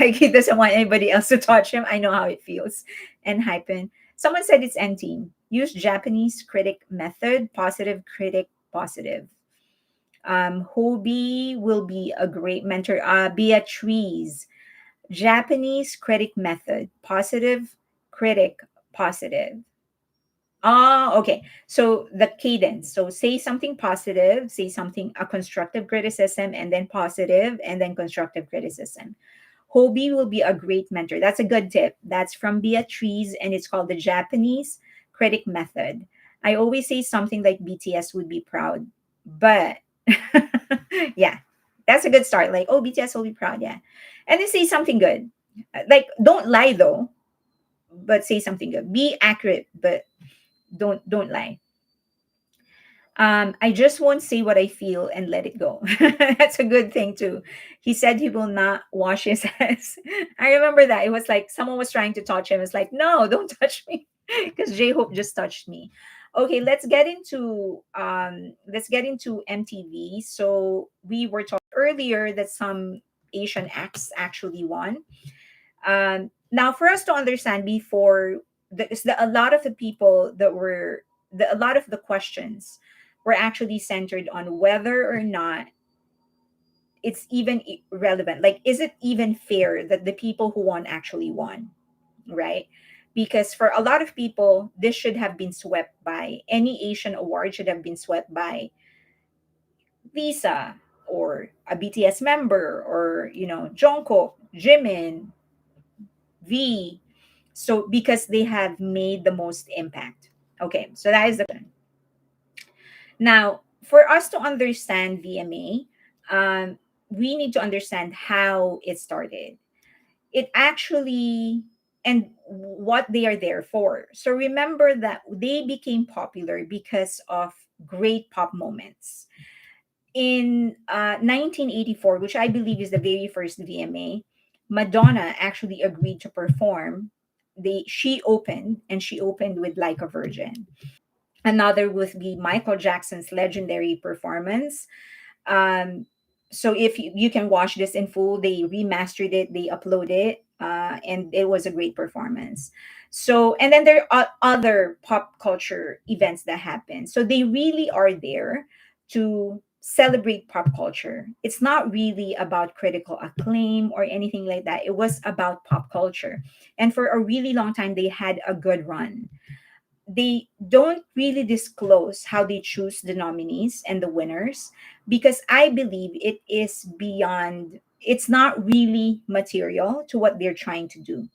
Speaker 1: like he doesn't want anybody else to touch him. I know how it feels. And hypen. Someone said it's N team. Use Japanese critic method. Positive critic. Positive. Hobie will be a great mentor. Beatrice. Japanese critic method. Positive critic. Positive. Ah, okay. So the cadence. So say something positive, say something a constructive criticism, and then positive, and then constructive criticism. Hobie will be a great mentor. That's a good tip. That's from Beatrice, and it's called the Japanese critic method. I always say something like BTS would be proud, but yeah, that's a good start. Like, oh, BTS will be proud, yeah, and then say something good. Like, don't lie though, but say something good. Be accurate, but don't lie. I just won't say what I feel and let it go. That's a good thing too. He said he will not wash his hands. I remember that. It was like someone was trying to touch him. It's like, no, don't touch me. Because J Hope just touched me. Okay, let's get into MTV. So we were talking earlier that some Asian acts actually won. Now, for us to understand, before a lot of the people that were a lot of the questions were actually centered on whether or not it's even relevant. Like, is it even fair that the people who won actually won, right? Because for a lot of people, this should have been swept by any Asian award should have been swept by Lisa or a BTS member or Jungkook, Jimin, V. So because they have made the most impact. Okay, so that is the question. Now, for us to understand VMA, we need to understand how it started. It actually and what they are there for. So remember that they became popular because of great pop moments. In 1984, which I believe is the very first VMA, Madonna actually agreed to perform. She opened with Like a Virgin. Another would be Michael Jackson's legendary performance. um so if you can watch this in full, they remastered it, they upload it, and it was a great performance. So, and then there are other pop culture events that happen, so they really are there to celebrate pop culture. It's not really about critical acclaim or anything like that. It was about pop culture, and for a really long time they had a good run. They don't really disclose how they choose the nominees and the winners, because I believe it's not really material to what they're trying to do.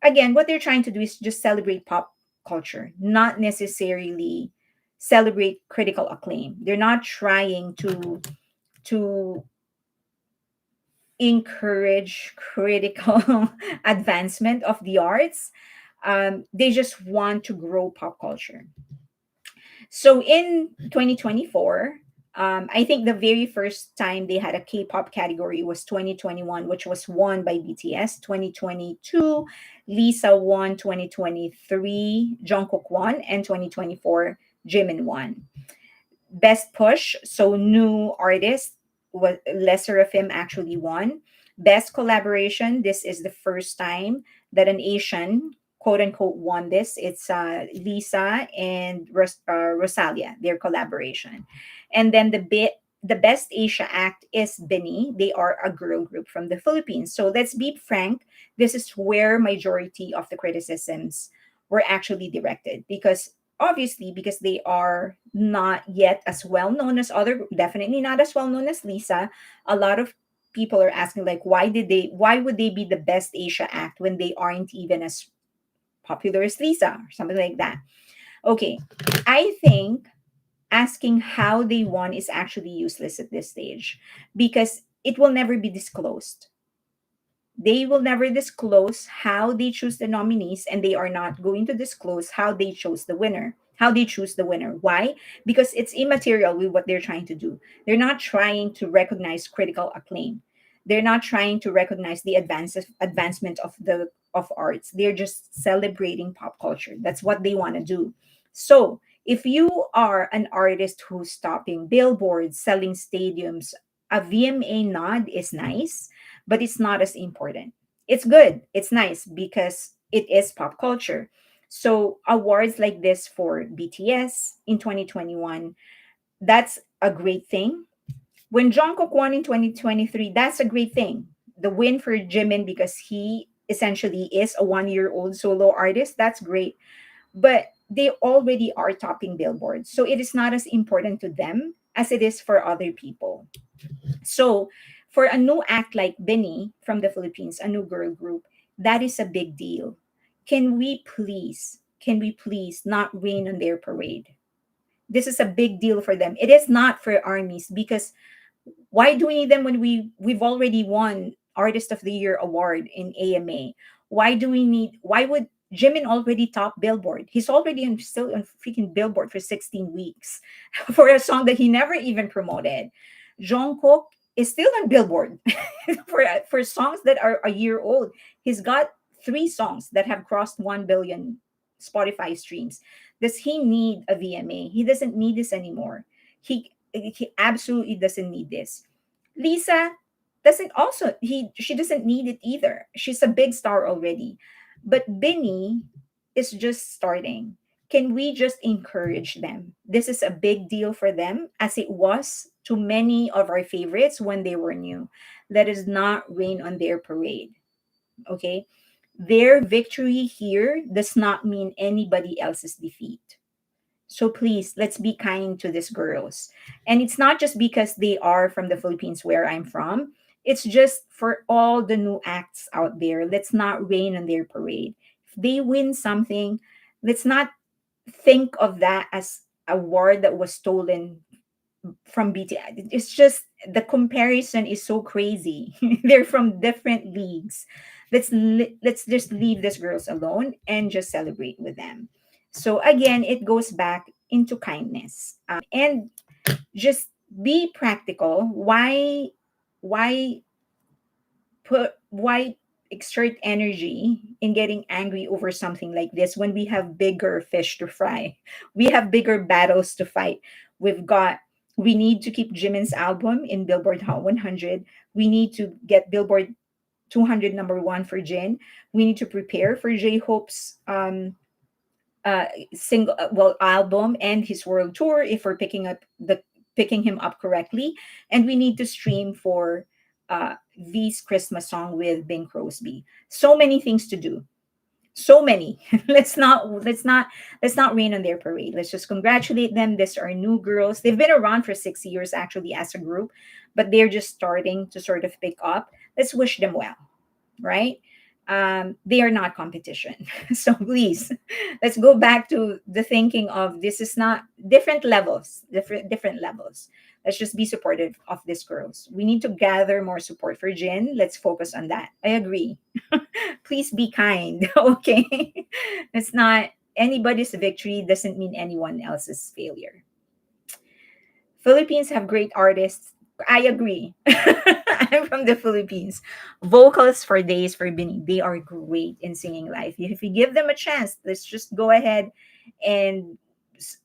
Speaker 1: Again, what they're trying to do is just celebrate pop culture, not necessarily celebrate critical acclaim. They're not trying to encourage critical advancement of the arts. They just want to grow pop culture. So in 2024, I think the very first time they had a K-pop category was 2021, which was won by BTS. 2022, Lisa won. 2023, Jungkook won, and 2024, Jimin won. Best push, so new artist, was Lesser of Him actually won. Best collaboration, this is the first time that an Asian quote unquote won this. It's Lisa and Rosalia, their collaboration. And then the best Asia act is Bini. They are a girl group from the Philippines. So let's be frank, this is where majority of the criticisms were actually directed, because obviously because they are not yet as well known as other, definitely not as well known as Lisa. A lot of people are asking, like, why would they be the best Asia act when they aren't even as popular as Lisa or something like that. Okay, I think asking how they won is actually useless at this stage because it will never be disclosed. They will never disclose how they choose the nominees, and they are not going to disclose how they chose the winner, how they choose the winner. Why? Because it's immaterial with what they're trying to do. They're not trying to recognize critical acclaim. They're not trying to recognize the advancement of the of arts. They're just celebrating pop culture. That's what they want to do. So if you are an artist who's topping billboards, selling stadiums, a VMA nod is nice, but it's not as important. It's good, it's nice because it is pop culture. So awards like this for BTS in 2021, that's a great thing. When Jungkook won in 2023, that's a great thing. The win for Jimin because he essentially is a 1 year old solo artist, that's great. But they already are topping billboards. So it is not as important to them as it is for other people. So, for a new act like Benny from the Philippines, a new girl group, that is a big deal. Can we please not rain on their parade? This is a big deal for them. It is not for armies because why do we need them when we've already won Artist of the Year award in AMA? Why would Jimin already top Billboard? He's already still on freaking Billboard for 16 weeks for a song that he never even promoted. Jungkook is still on Billboard for songs that are a year old. He's got 3 songs that have crossed 1 billion Spotify streams. Does he need a VMA? He doesn't need this anymore. He absolutely doesn't need this. Lisa doesn't also he she doesn't need it either. She's a big star already. But Binny is just starting. Can we just encourage them? This is a big deal for them as it was to many of our favorites when they were new. Let us not rain on their parade. Okay? Their victory here does not mean anybody else's defeat. So please, let's be kind to these girls. And it's not just because they are from the Philippines where I'm from. It's just for all the new acts out there. Let's not rain on their parade. If they win something, let's not think of that as a award that was stolen from BTS. It's just the comparison is so crazy. They're from different leagues. Let's just leave these girls alone and just celebrate with them. So again, it goes back into kindness, and just be practical. Why exert energy in getting angry over something like this when we have bigger fish to fry? We have bigger battles to fight. we've got we need to keep Jimin's album in Billboard Hot 100. We need to get Billboard 200 number one for Jin. We need to prepare for J Hope's single album and his world tour if we're picking him up correctly. And we need to stream for V's Christmas song with Bing Crosby. So many things to do. So many. Let's not rain on their parade. Let's just congratulate them. These are new girls. They've been around for 6 years actually as a group, but they're just starting to sort of pick up. Let's wish them well, right? They are not competition. So please, let's go back to the thinking of this is not different levels. Let's just be supportive of these girls. We need to gather more support for Jin. Let's focus on that. I agree. Please be kind. Okay. It's not anybody's victory doesn't mean anyone else's failure. Philippines have great artists. I agree. I'm from the Philippines. Vocals for days for Bini. They are great in singing live. If you give them a chance, let's just go ahead and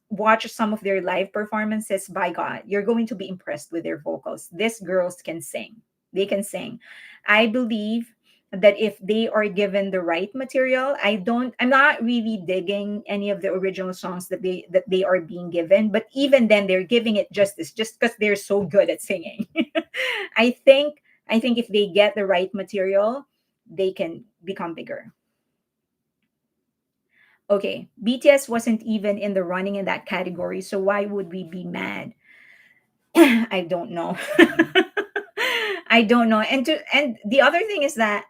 Speaker 1: watch some of their live performances. By God, you're going to be impressed with their vocals. These girls can sing. They can sing. I believe that if they are given the right material, I'm not really digging any of the original songs that they are being given, but even then they're giving it justice just because they're so good at singing. I think if they get the right material, they can become bigger. Okay, BTS wasn't even in the running in that category, so why would we be mad? I don't know. I don't know. And the other thing is that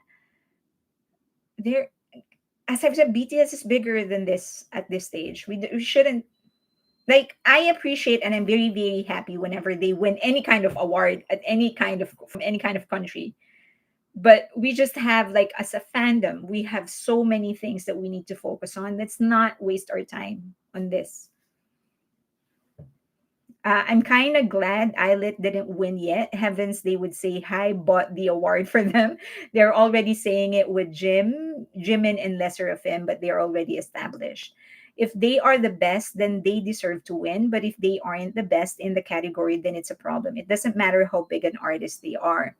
Speaker 1: there, as I've said, BTS is bigger than this at this stage. We shouldn't. Like I appreciate and I'm very very happy whenever they win any kind of award at any kind of from any kind of country. But we just have like as a fandom, we have so many things that we need to focus on. Let's not waste our time on this. I'm kind of glad Eyelet didn't win yet. Heavens, they would say hi, bought the award for them. They're already saying it with Jimin, and lesser of him, but they're already established. If they are the best, then they deserve to win. But if they aren't the best in the category, then it's a problem. It doesn't matter how big an artist they are.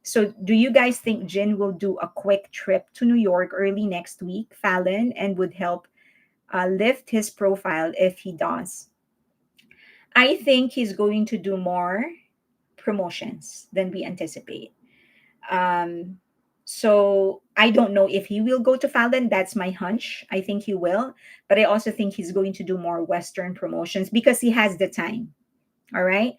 Speaker 1: So, do you guys think Jin will do a quick trip to New York early next week, Fallon, and would help lift his profile if he does? I think he's going to do more promotions than we anticipate. Um, so I don't know if he will go to Fallon. That's my hunch. I think he will, but I also think he's going to do more Western promotions because he has the time. All right.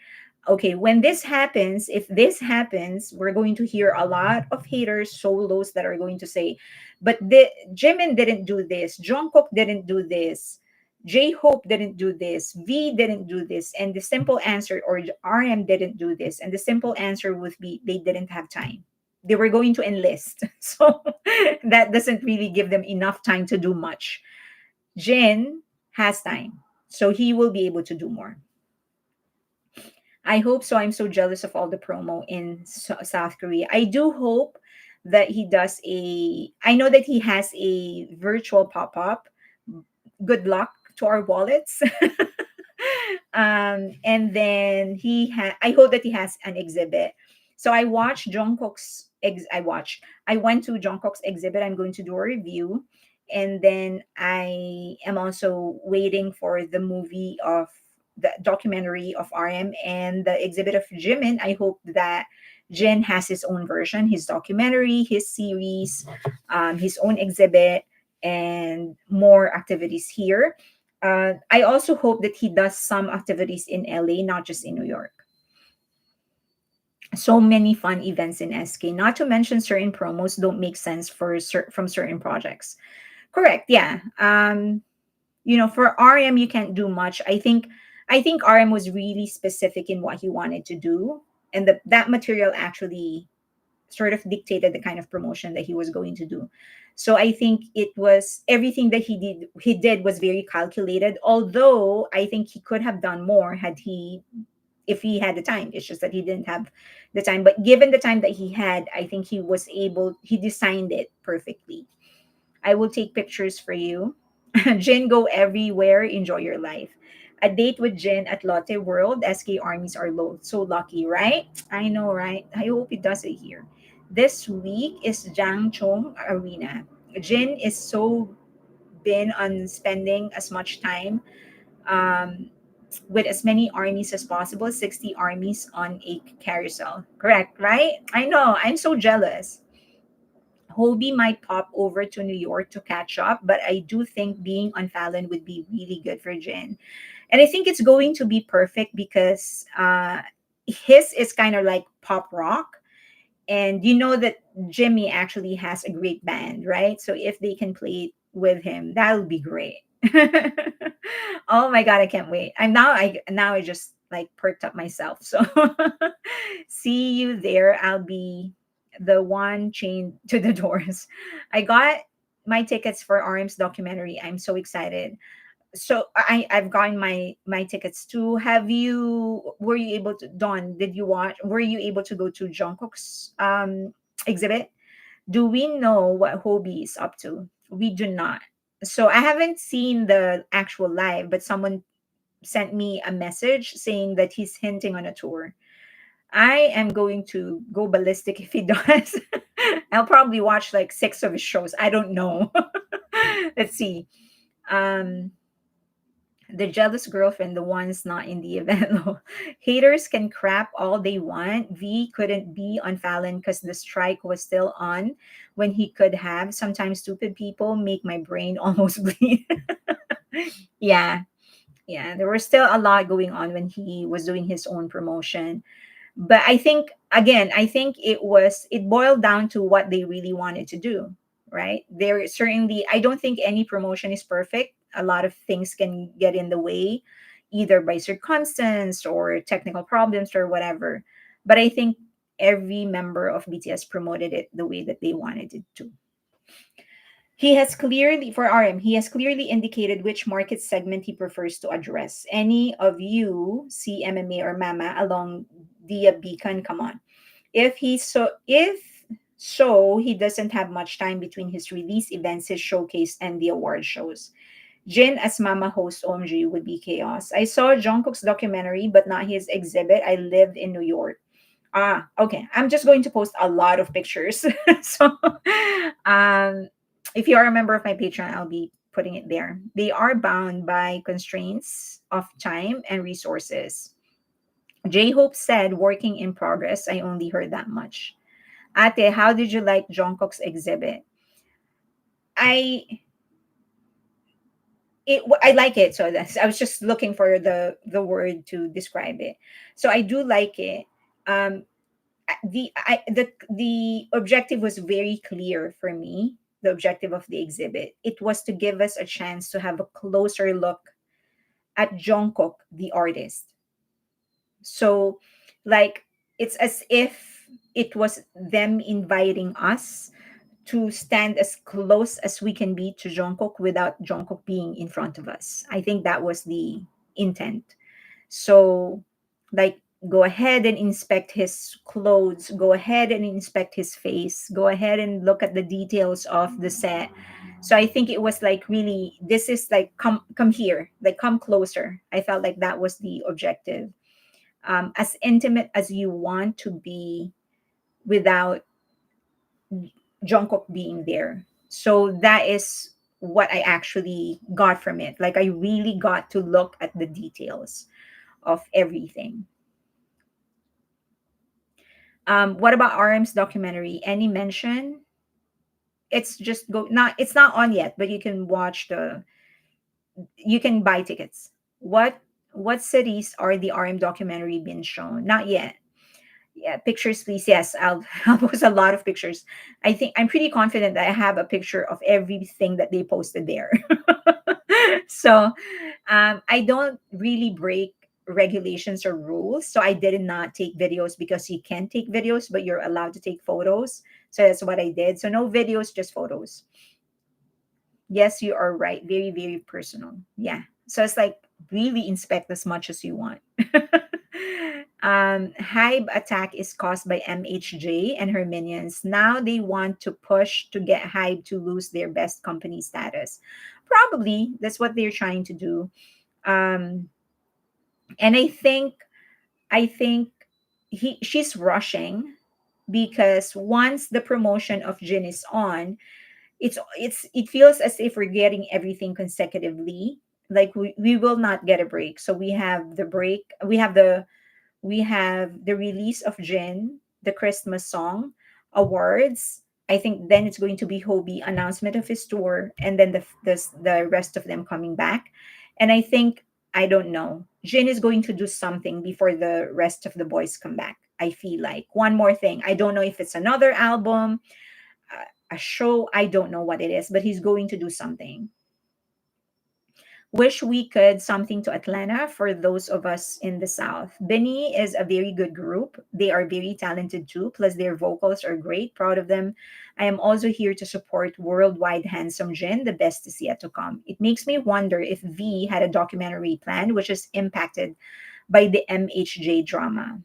Speaker 1: Okay. When this happens, if this happens, we're going to hear a lot of haters, solos that are going to say, but Jimin didn't do this. Jungkook didn't do this. J Hope didn't do this. V didn't do this. And the simple answer, or RM didn't do this. And the simple answer would be they didn't have time. They were going to enlist. So that doesn't really give them enough time to do much. Jin has time. So he will be able to do more. I hope so. I'm so jealous of all the promo in South Korea. I do hope that he does a. I know that he has a virtual pop up. Good luck to our wallets. And then I hope that he has an exhibit. So I watched Jungkook's. I went to Jungkook's exhibit. I'm going to do a review, and then I am also waiting for the movie of the documentary of RM and the exhibit of Jimin. I hope that Jin has his own version, his documentary, his series, his own exhibit, and more activities here. I also hope that he does some activities in LA, not just in New York. So many fun events in SK. Not to mention certain promos don't make sense from certain projects. Correct. Yeah. For RM you can't do much. I think RM was really specific in what he wanted to do, and that material actually sort of dictated the kind of promotion that he was going to do. So I think it was everything that he did was very calculated, although I think he could have done more had he if he had the time. It's just that he didn't have the time, but given the time that he had, I think he designed it perfectly. I will take pictures for you. Jin, go everywhere. Enjoy your life. A date with Jin at Lotte World. SK armies are so lucky, right? I know, right? I hope he does it here. This week is Jangchong Arena. Jin is so been on spending as much time um, with as many armies as possible, 60 armies on a carousel. Correct, right? I know. I'm so jealous. Hobie might pop over to New York to catch up, but I do think being on Fallon would be really good for Jin. And I think it's going to be perfect because his is kind of like pop rock. And you know that Jimmy actually has a great band, right? So if they can play it with him, that would be great. Oh my god, I can't wait. I just like perked up myself. So see you there. I'll be the one chained to the doors. I got my tickets for RM's documentary. I'm so excited. So I've gotten my tickets too. Were you able to, Dawn, did you watch, were you able to go to Jungkook's exhibit? Do we know what Hobie is up to? We do not. So I haven't seen the actual live, but someone sent me a message saying that he's hinting on a tour. I am going to go ballistic if he does. I'll probably watch like six of his shows. I don't know. Let's see. Um, the jealous girlfriend, the ones not in the event. Haters can crap all they want. V couldn't be on Fallon because the strike was still on when he could have. Sometimes stupid people make my brain almost bleed. Yeah, yeah. There was still a lot going on when he was doing his own promotion. But I think, again, it boiled down to what they really wanted to do, right? I don't think any promotion is perfect. A lot of things can get in the way. either by circumstance or technical problems or whatever. But I think every member of BTS promoted it the way that they wanted it to. He has clearly, for RM, he has clearly indicated which market segment he prefers to address. Any of you see MMA or Mama along Dia Beacon, come on. If he doesn't have much time between his release events, his showcase, and the award shows. Jin as Mama host OMG would be chaos. I saw Jungkook's documentary, but not his exhibit. I lived in New York. Ah, okay. I'm just going to post a lot of pictures. So, um, if you are a member of my Patreon, I'll be putting it there. They are bound by constraints of time and resources. J Hope said, working in progress. I only heard that much. Ate, how did you like Jungkook's exhibit? I I like it. So that's I was just looking for the word to describe it. So I do like it. Um, the objective was very clear for me. The objective of the exhibit, it was to give us a chance to have a closer look at Jungkook, the artist. So, like, it's as if it was them inviting us to stand as close as we can be to Jungkook without Jungkook being in front of us. I think that was the intent. So, like, go ahead and inspect his clothes, go ahead and inspect his face, go ahead and look at the details of the set. So I think it was like really this is like come here, like come closer. I felt like that was the objective. As intimate as you want to be without Jungkook being there. So that is what I actually got from it. Like I really got to look at the details of everything. What about RM's documentary? Any mention? It's just go not it's not on yet, but you can buy tickets. What cities are the RM documentary being shown? Not yet. Yeah, pictures please. Yes, I'll post a lot of pictures. I think I'm pretty confident that I have a picture of everything that they posted there. So I don't really break regulations or rules. So I did not take videos because you can take videos, but you're allowed to take photos. So that's what I did. So no videos, just photos. Yes, you are right. Very, very personal. Yeah. So it's like really inspect as much as you want. Hive attack is caused by MHJ and her minions. Now they want to push to get Hive to lose their best company status. Probably that's what they're trying to do. Um, and I think she's rushing because once the promotion of Jin is on, it feels as if we're getting everything consecutively. Like we will not get a break. So we have the break. We have the release of Jin, the Christmas song, awards. I think then it's going to be Hobie announcement of his tour, and then the rest of them coming back. And I think I don't know. Jin is going to do something before the rest of the boys come back. I feel like one more thing. I don't know if it's another album, a show. I don't know what it is, but he's going to do something. Wish we could something to Atlanta for those of us in the South. Benny is a very good group. They are very talented too, plus their vocals are great. Proud of them. I am also here to support Worldwide Handsome Jin. The best is yet to come. It makes me wonder if V had a documentary planned, which is impacted by the MHJ drama.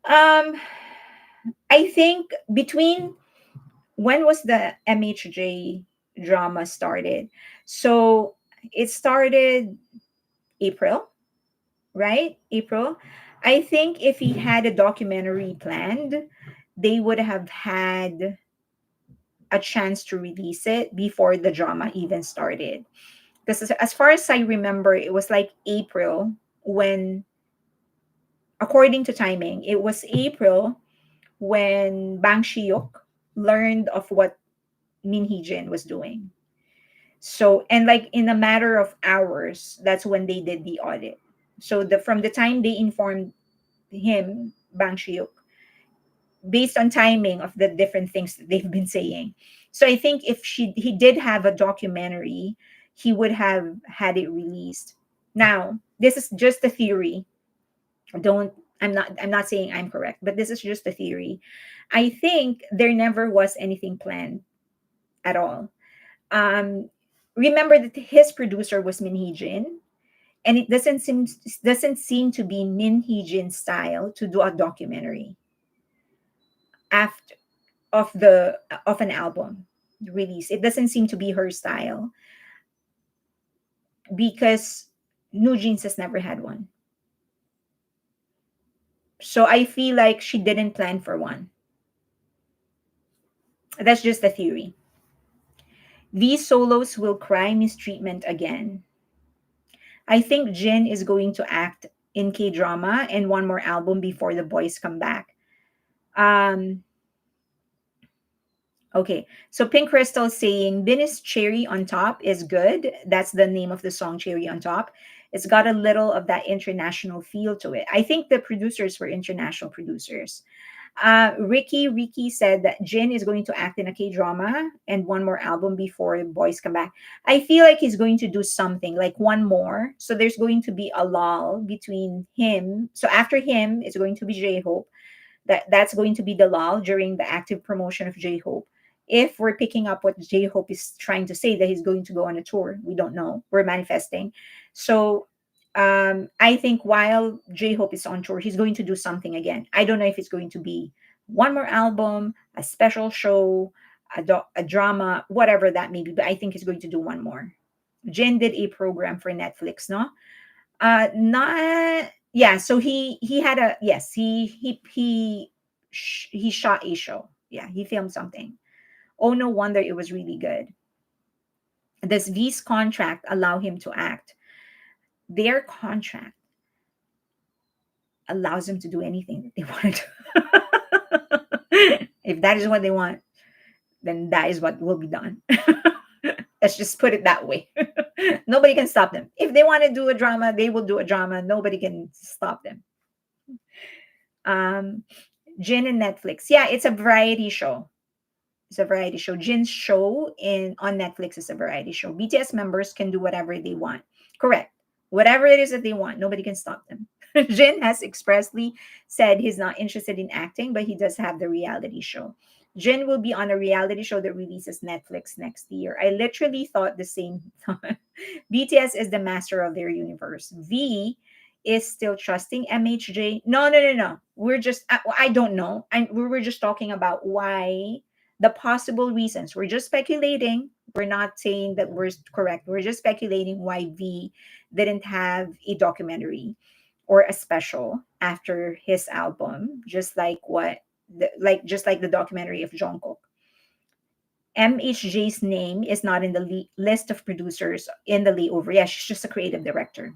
Speaker 1: Um, I think between when was the MHJ drama started? So it started April, right? April. I think if he had a documentary planned, they would have had a chance to release it before the drama even started. Because as far as I remember, it was like April when, according to timing, it was April when Bang Shiyok learned of what Min Hee Jin was doing. So, and like in a matter of hours, that's when they did the audit. So from the time they informed him, Bang Shiyuk, based on timing of the different things that they've been saying. So I think if he did have a documentary, he would have had it released Now, this is just a theory. Don't I'm not saying I'm correct, but this is just a theory. I think there never was anything planned at all. Um, Remember that his producer was Min Hee Jin, and it doesn't seem to be Min Hee Jin's style to do a documentary after of an album release. It doesn't seem to be her style because New Jeans has never had one. So I feel like she didn't plan for one. That's just a theory. These solos will cry mistreatment again. I think Jin is going to act in K drama and one more album before the boys come back. Um, okay, so Pink Crystal saying Bin's Cherry on Top is good. That's the name of the song, Cherry on Top. It's got a little of that international feel to it. I think the producers were international producers. Ricky said that Jin is going to act in a K drama and one more album before the boys come back. I feel like he's going to do something like one more. So there's going to be a lull between him. So after him, it's going to be J Hope. That's going to be the lull during the active promotion of J Hope. If we're picking up what J Hope is trying to say that he's going to go on a tour, we don't know. We're manifesting. So I think while J Hope is on tour, he's going to do something again. I don't know if it's going to be one more album, a special show, a drama, whatever that may be, but I think he's going to do one more. Jin did a program for Netflix, no? Not yeah. So he had a yes. He shot a show. Yeah, he filmed something. Oh, no wonder it was really good. Does V's contract allow him to act? Their contract allows them to do anything that they want to do. If that is what they want, then that is what will be done. Let's just put it that way. Nobody can stop them. If they want to do a drama, they will do a drama. Nobody can stop them. Um, Jin and Netflix. Yeah, it's a variety show. It's a variety show. Jin's show in on Netflix is a variety show. BTS members can do whatever they want. Correct. Whatever it is that they want, nobody can stop them. Jin has expressly said he's not interested in acting, but he does have the reality show. Jin will be on a reality show that releases Netflix next year. I literally thought the same thought. BTS is the master of their universe. V is still trusting MHJ. No, no, no, no. We're just, I don't know. We were just talking about why the possible reasons. We're just speculating. We're not saying that we're correct. We're just speculating why V didn't have a documentary or a special after his album, just like just like the documentary of Jungkook. MHJ's name is not in the list of producers in the layover. Yeah, she's just a creative director.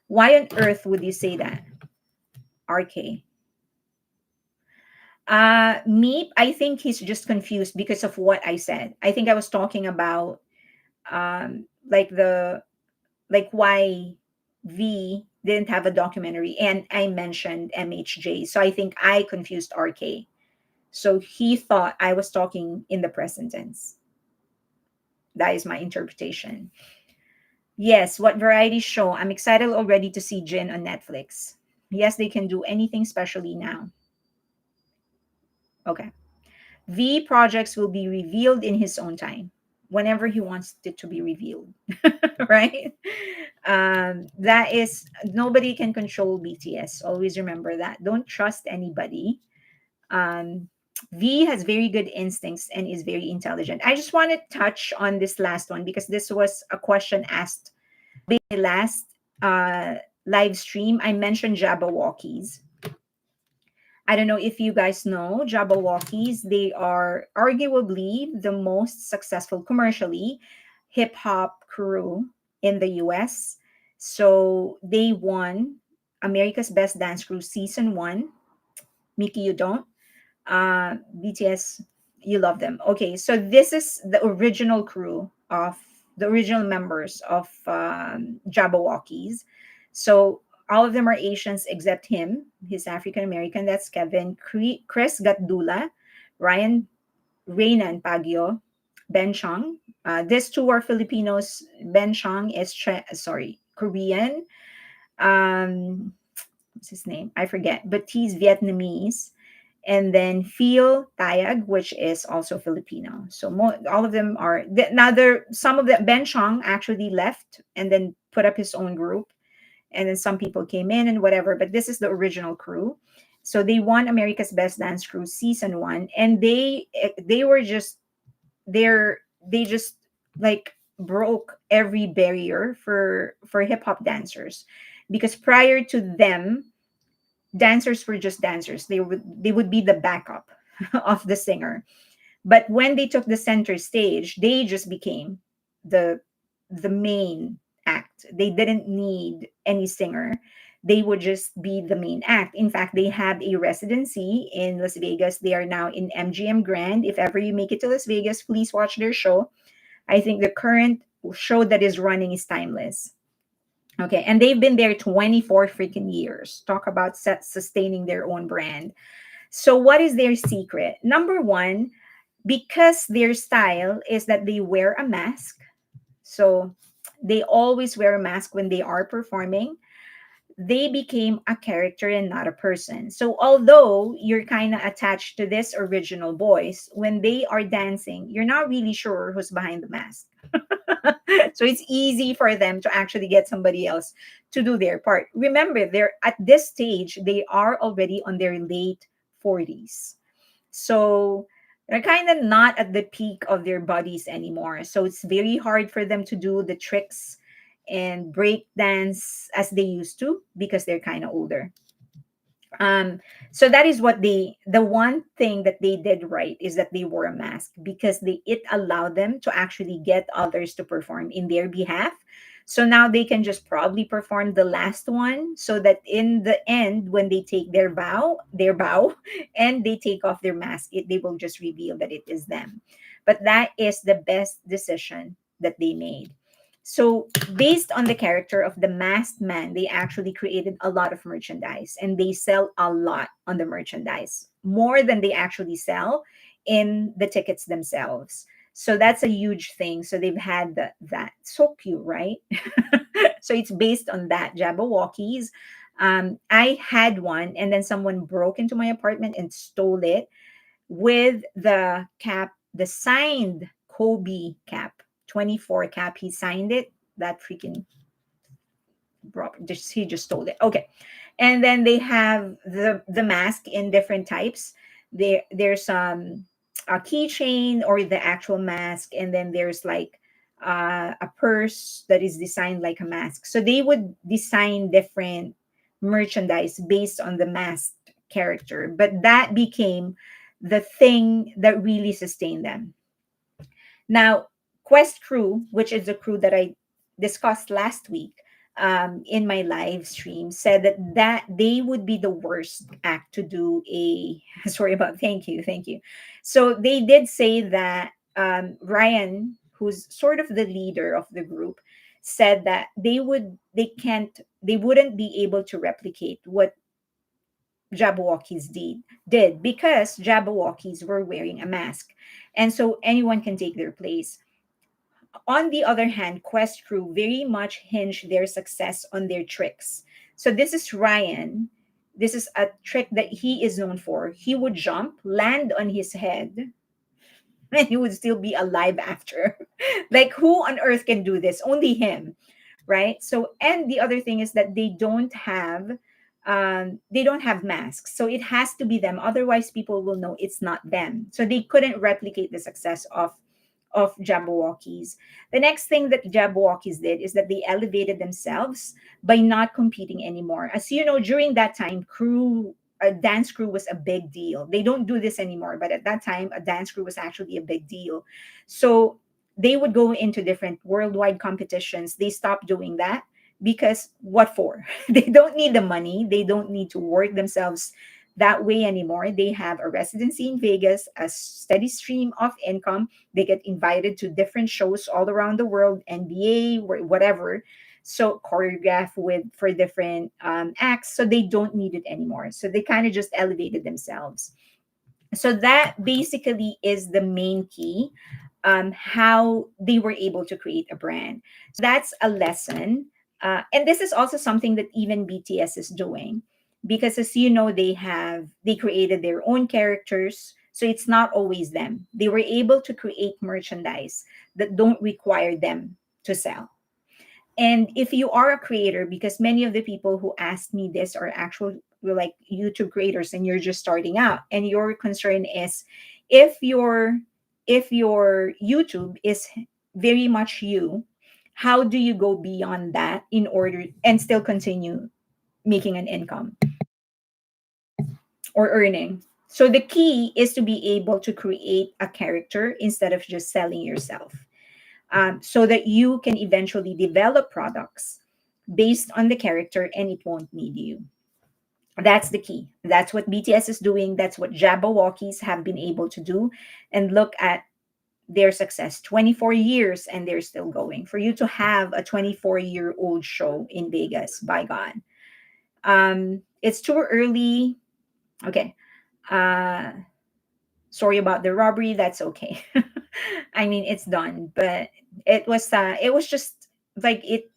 Speaker 1: Why on earth would you say that? RK. Me, I think he's just confused because of what I said. I think I was talking about like why V didn't have a documentary, and I mentioned MHJ. So I think I confused RK. So he thought I was talking in the present tense. That is my interpretation. Yes, what variety show? I'm excited already to see Jin on Netflix. Yes, they can do anything specially now. Okay. V projects will be revealed in his own time, whenever he wants it to be revealed, right? That is, nobody can control BTS. Always remember that. Don't trust anybody. Um, V has very good instincts and is very intelligent. I just want to touch on this last one because this was a question asked by the last uh, live stream. I mentioned Jabberwockies. I don't know if you guys know Jabberwockies. They are arguably the most successful commercially hip hop crew in the US. So they won America's Best Dance Crew season 1. Mickey, you don't. BTS, you love them. Okay, so this is the original crew of the original members of Jabberwockies. So all of them are Asians except him. He's African American. That's Kevin. Chris Gatdula, Ryan Reynan Pagio, Ben Chung. These two are Filipinos. Ben Chang is Korean. Um, what's his name? I forget, but he's Vietnamese. And then Phil Tayag, which is also Filipino. So all of them are now. There some of them. Ben Chong actually left and then put up his own group, and then some people came in and whatever. But this is the original crew. So they won America's Best Dance Crew season 1, and they were just they just like broke every barrier for hip hop dancers, because prior to them, dancers were just dancers. They would be the backup of the singer. But when they took the center stage, they just became the the main act. They didn't need any singer. They would just be the main act. In fact, they have a residency in Las Vegas. They are now in MGM Grand. If ever you make it to Las Vegas, please watch their show. I think the current show that is running is Timeless. Okay, and they've been there 24 freaking years. Talk about sustaining their own brand. So, what is their secret? Number one, because their style is that they wear a mask. So, they always wear a mask when they are performing. They became a character and not a person. So, although you're kind of attached to this original voice, when they are dancing, you're not really sure who's behind the mask. So it's easy for them to actually get somebody else to do their part. Remember, they're at this stage, they are already on their late 40s. So they're kind of not at the peak of their bodies anymore. So it's very hard for them to do the tricks and break dance as they used to, because they're kind of older. um so that is what the one thing that they did right is that they wore a mask, because it allowed them to actually get others to perform in their behalf. So now they can just probably perform the last one, so that in the end, when they take their bow and they take off their mask, they will just reveal that it is them. But that is the best decision that they made. So, based on the character of the masked man, they actually created a lot of merchandise, and they sell a lot on the merchandise, more than they actually sell in the tickets themselves. So, that's a huge thing. So, they've had that. So cute, right? So, it's based on that. Jabberwockies. I had one, and then someone broke into my apartment and stole it with the cap, the signed Kobe cap, 24 cap. He signed it. That freaking he just stole it. Okay. And then they have the mask in different types. There's a keychain or the actual mask, and then there's like a purse that is designed like a mask. So they would design different merchandise based on the masked character, but that became the thing that really sustained them. Now, Quest Crew, which is the crew that I discussed last week in my live stream, said that they would be the worst act to do a. Sorry about. Thank you. So they did say that Ryan, who's sort of the leader of the group, said that they wouldn't be able to replicate what Jabberwockies did, because Jabberwockies were wearing a mask, and so anyone can take their place. On the other hand, Quest Crew very much hinge their success on their tricks. So this is Ryan. This is a trick that he is known for. He would jump, land on his head, and he would still be alive after. Like, who on earth can do this? Only him, right? So, and the other thing is that they don't have masks, so it has to be them. Otherwise, people will know it's not them. So they couldn't replicate the success of Jabberwockies. The next thing that Jabberwockies did is that they elevated themselves by not competing anymore. As you know, during that time, a dance crew was a big deal. They don't do this anymore, but at that time, a dance crew was actually a big deal. So they would go into different worldwide competitions. They stopped doing that, because what for? They don't need the money. They don't need to work themselves that way anymore. They have a residency in Vegas, a steady stream of income. They get invited to different shows all around the world, NBA, whatever. So choreograph with for different acts. So they don't need it anymore. So they kind of just elevated themselves. So that basically is the main key. how they were able to create a brand. So that's a lesson. And this is also something that even BTS is doing, because as you know, they created their own characters. So it's not always them. They were able to create merchandise that don't require them to sell. And if you are a creator, because many of the people who asked me this are actual like YouTube creators, and you're just starting out, and your concern is if your if your YouTube is very much you, how do you go beyond that in order and still continue making an income or earning? So the key is to be able to create a character instead of just selling yourself, so that you can eventually develop products based on the character and it won't need you. That's the key. That's what BTS is doing. That's what Jabberwockies have been able to do. And look at their success, 24 years, and they're still going. For you to have a 24-year-old show in Vegas, by God. It's too early. Okay. Uh, Sorry about the robbery. That's okay. I mean, it's done, but it was just like it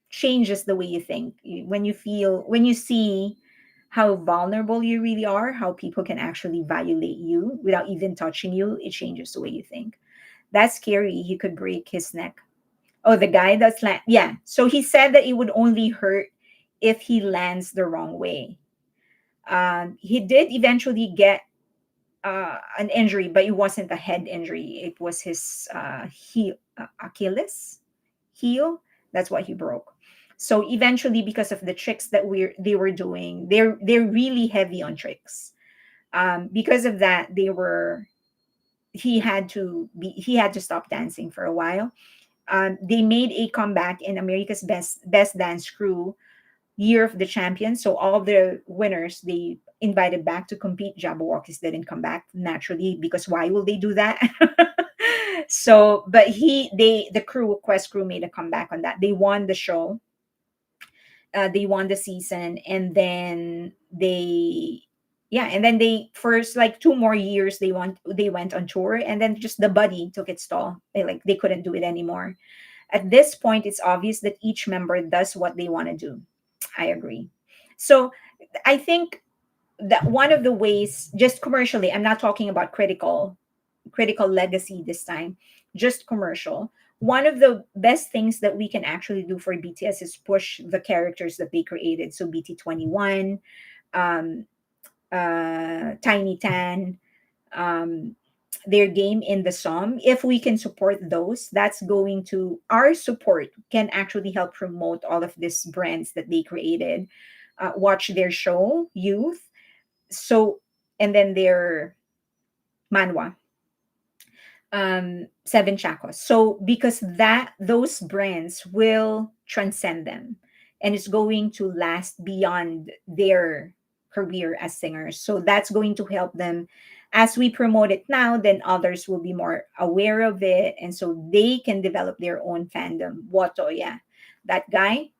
Speaker 1: changes the way you think. When you feel, when you see how vulnerable you really are, how people can actually violate you without even touching you, it changes the way you think. That's scary. He could break his neck. Oh, the guy that's yeah. So he said that it would only hurt if he lands the wrong way. He did eventually get an injury, but it wasn't a head injury. It was his heel, Achilles heel. That's what he broke. So eventually, because of the tricks that they were doing, they're really heavy on tricks. Because of that, he had to stop dancing for a while. They made a comeback in America's Best Dance Crew Year of the Champion. So all the winners they invited back to compete. Jabberwockies didn't come back naturally, because why will they do that? So, but the crew, Quest crew, made a comeback on that. They won the show. They won the season, and then yeah, and then they first like 2 more years they went on tour, and then just the buddy took its toll. They couldn't do it anymore. At this point, it's obvious that each member does what they want to do. I agree. So I think that one of the ways, just commercially, I'm not talking about critical legacy this time, just commercial. One of the best things that we can actually do for BTS is push the characters that they created. So BT21, um, Tiny Tan, um, their game in the SOM. If we can support those, that's going to, our support can actually help promote all of these brands that they created. Watch their show, Youth. So, and then their manhwa, Seven Chacos. So because that those brands will transcend them, and it's going to last beyond their career as singers. So that's going to help them as we promote it now, then others will be more aware of it, and so they can develop their own fandom. Woto, yeah. That guy.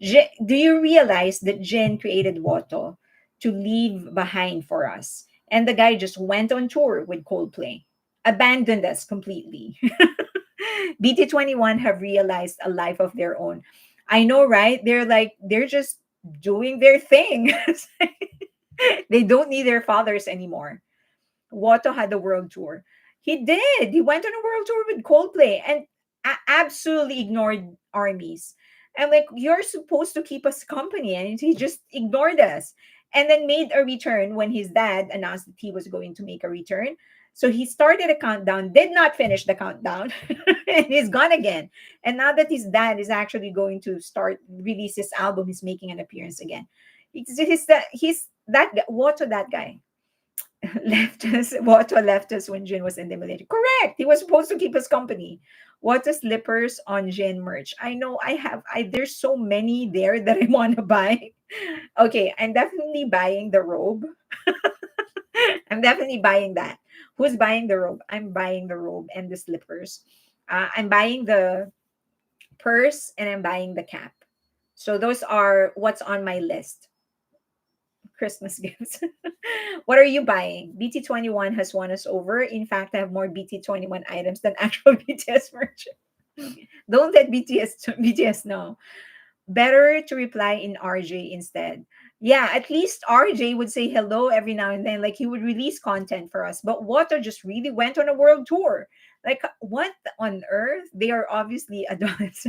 Speaker 1: Do you realize that Jin created Woto to leave behind for us? And the guy just went on tour with Coldplay, abandoned us completely. BT21 have realized a life of their own. I know, right? They're just doing their thing. They don't need their fathers anymore. Watto had a world tour. He did. He went on a world tour with Coldplay and absolutely ignored armies. And like, you're supposed to keep us company, and he just ignored us. And then made a return when his dad announced that he was going to make a return. So he started a countdown, did not finish the countdown, and he's gone again. And now that his dad is actually going to start release his album, he's making an appearance again. He's that Watto, that guy left us. Watto left us when Jin was in the military. Correct. He was supposed to keep us company. Watto slippers on Jin merch. I know I have. I There's so many there that I want to buy. Okay, I'm definitely buying the robe. I'm definitely buying that. Who's buying the robe? I'm buying the robe and the slippers. I'm buying the purse and I'm buying the cap. So those are what's on my list. Christmas gifts. What are you buying? BT21 has won us over. In fact, I have more BT21 items than actual BTS merch. Don't let BTS know. Better to reply in RJ instead. Yeah, at least RJ would say hello every now and then. Like he would release content for us. But Water just really went on a world tour. Like what on earth? They are obviously adults.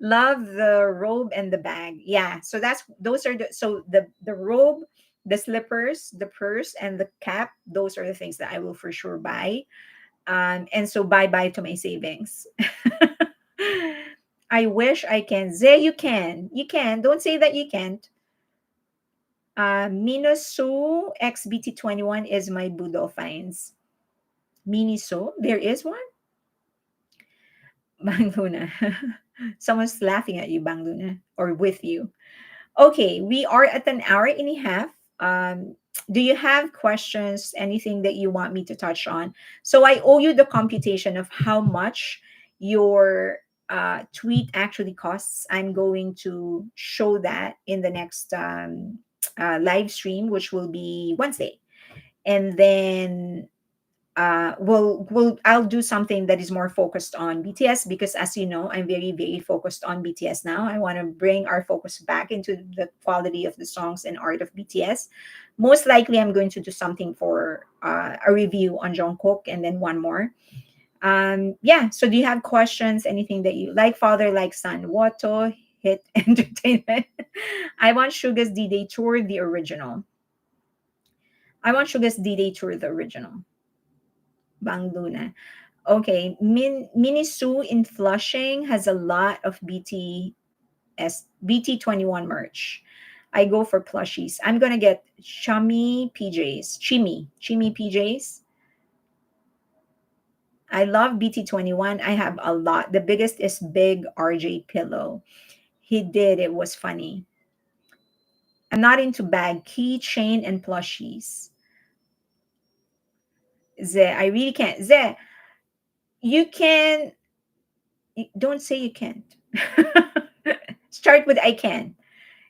Speaker 1: Love the robe and the bag. Yeah, so that's those are the robe, the slippers, the purse, and the cap. Those are the things that I will for sure buy. And so bye bye to my savings. I wish I can. Zay, you can. You can. Don't say that you can't. Minosu XBT21 is my Budo finds. Miniso, there is one? Bang Luna. Someone's laughing at you, Bang Luna, or with you. Okay, we are at an hour and a half. Do you have questions, anything that you want me to touch on? So I owe you the computation of how much your tweet actually costs. I'm going to show that in the next live stream, which will be Wednesday. And then I'll do something that is more focused on BTS because, as you know, I'm very focused on BTS now. I want to bring our focus back into the quality of the songs and art of BTS. Most likely, I'm going to do something for a review on Jungkook and then one more. Yeah. So, do you have questions? Anything that you like, father, like son? Wato hit entertainment. I want Suga's D-Day tour, the original. I want Suga's D-Day tour, the original. Bang Luna. Okay, Minisu in Flushing has a lot of BT21 merch. I go for plushies. I'm gonna get chimmy PJs. I love BT21. I have a lot. The biggest is Big RJ Pillow. He did. It was funny. I'm not into bag, keychain, and plushies. Ze, I really can't. Ze, you can. Don't say you can't. Start with I can.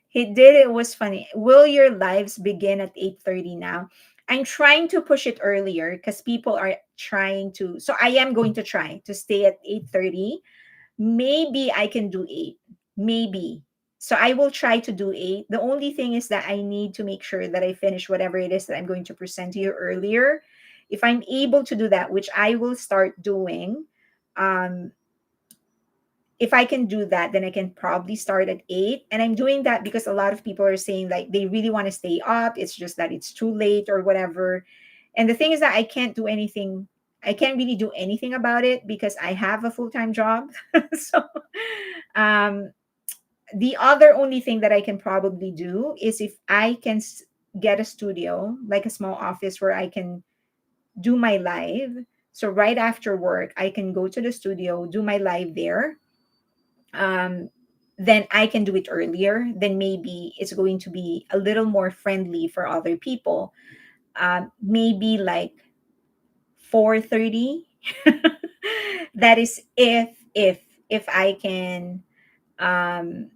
Speaker 1: He did. It was funny. Will your lives begin at 8:30 now? I'm trying to push it earlier because people are trying to. So I am going to try to stay at 8:30. Maybe I can do 8. Maybe. So I will try to do 8. The only thing is that I need to make sure that I finish whatever it is that I'm going to present to you earlier. If I'm able to do that, which I will start doing, um, if I can do that, then I can probably start at 8. And I'm doing that because a lot of people are saying like they really want to stay up. It's just that it's too late or whatever. And the thing is that I can't do anything. I can't really do anything about it because I have a full time job. So um, the other only thing that I can probably do is if I can get a studio, like a small office where I can do my live. So right after work, I can go to the studio, do my live there, um, then I can do it earlier. Then maybe it's going to be a little more friendly for other people. Maybe like 4:30. That is if I can um,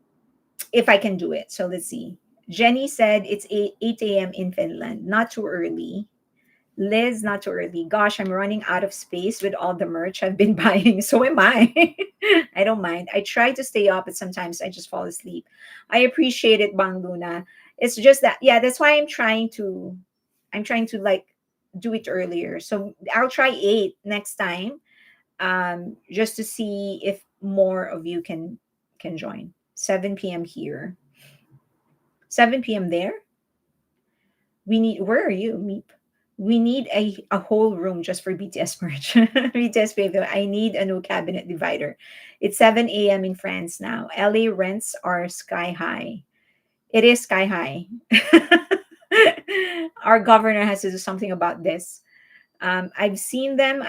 Speaker 1: if I can do it. So let's see. Jenny said it's 8 a.m. in Finland. Not too early. Liz, not too early. Gosh, I'm running out of space with all the merch I've been buying. So am I. I don't mind. I try to stay up, but sometimes I just fall asleep. I appreciate it, Bang Luna. It's just that, yeah, that's why I'm trying to like do it earlier. So I'll try 8 next time, just to see if more of you can join. 7 p.m. here. 7 p.m. there. We need. Where are you, Meep? We need a whole room just for BTS merch. BTS paper. I need a new cabinet divider. It's 7 a.m. in France now. LA rents are sky high. It is sky high. Our governor has to do something about this. I've seen them.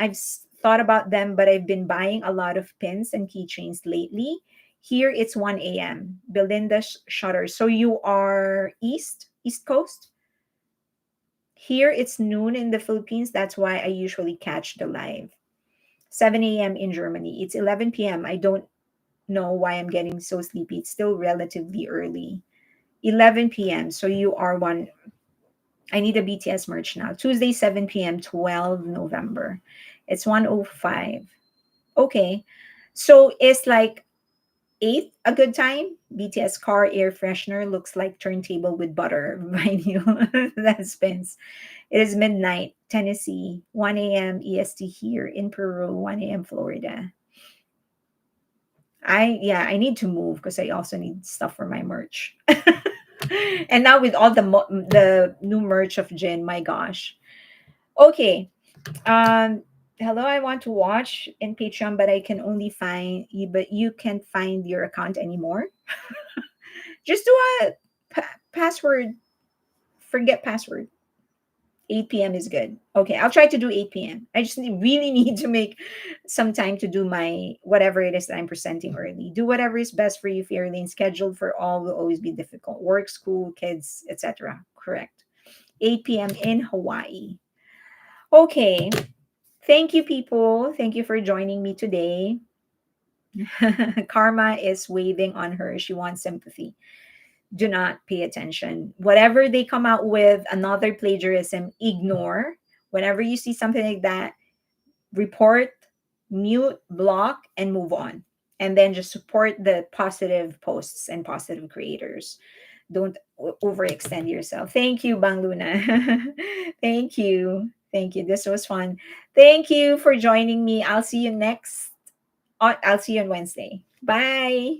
Speaker 1: Thought about them, but I've been buying a lot of pins and keychains lately. Here it's 1 a.m. Belinda Shutter. So you are East Coast? Here it's noon in the Philippines. That's why I usually catch the live. 7 a.m. in Germany. It's 11 p.m. I don't know why I'm getting so sleepy. It's still relatively early. 11 p.m. So you are one. I need a BTS merch now. Tuesday, 7 p.m., 12 November. It's 105. Okay. So it's like 8 a good time. BTS car air freshener looks like turntable with butter. Vinyl that spins. It is midnight, Tennessee, 1 a.m. EST here in Peru, 1 a.m. Florida. I need to move because I also need stuff for my merch. And now with all the new merch of Jin, my gosh. Okay. Um hello, I want to watch in Patreon, but I can only find you, but you can't find your account anymore. Just do a password, forget password. 8 p.m. is good. Okay, I'll try to do 8 p.m. I just really need to make some time to do my whatever it is that I'm presenting early. Do whatever is best for you, Fairlane. Scheduled for all will always be difficult. Work, school, kids, etc. Correct. 8 p.m. in Hawaii. Okay. Thank you, people. Thank you for joining me today. Karma is waving on her. She wants sympathy. Do not pay attention. Whatever they come out with, another plagiarism, ignore. Whenever you see something like that, report, mute, block, and move on. And then just support the positive posts and positive creators. Don't overextend yourself. Thank you, Bang Luna. Thank you. Thank you. This was fun. Thank you for joining me. I'll see you on Wednesday. Bye.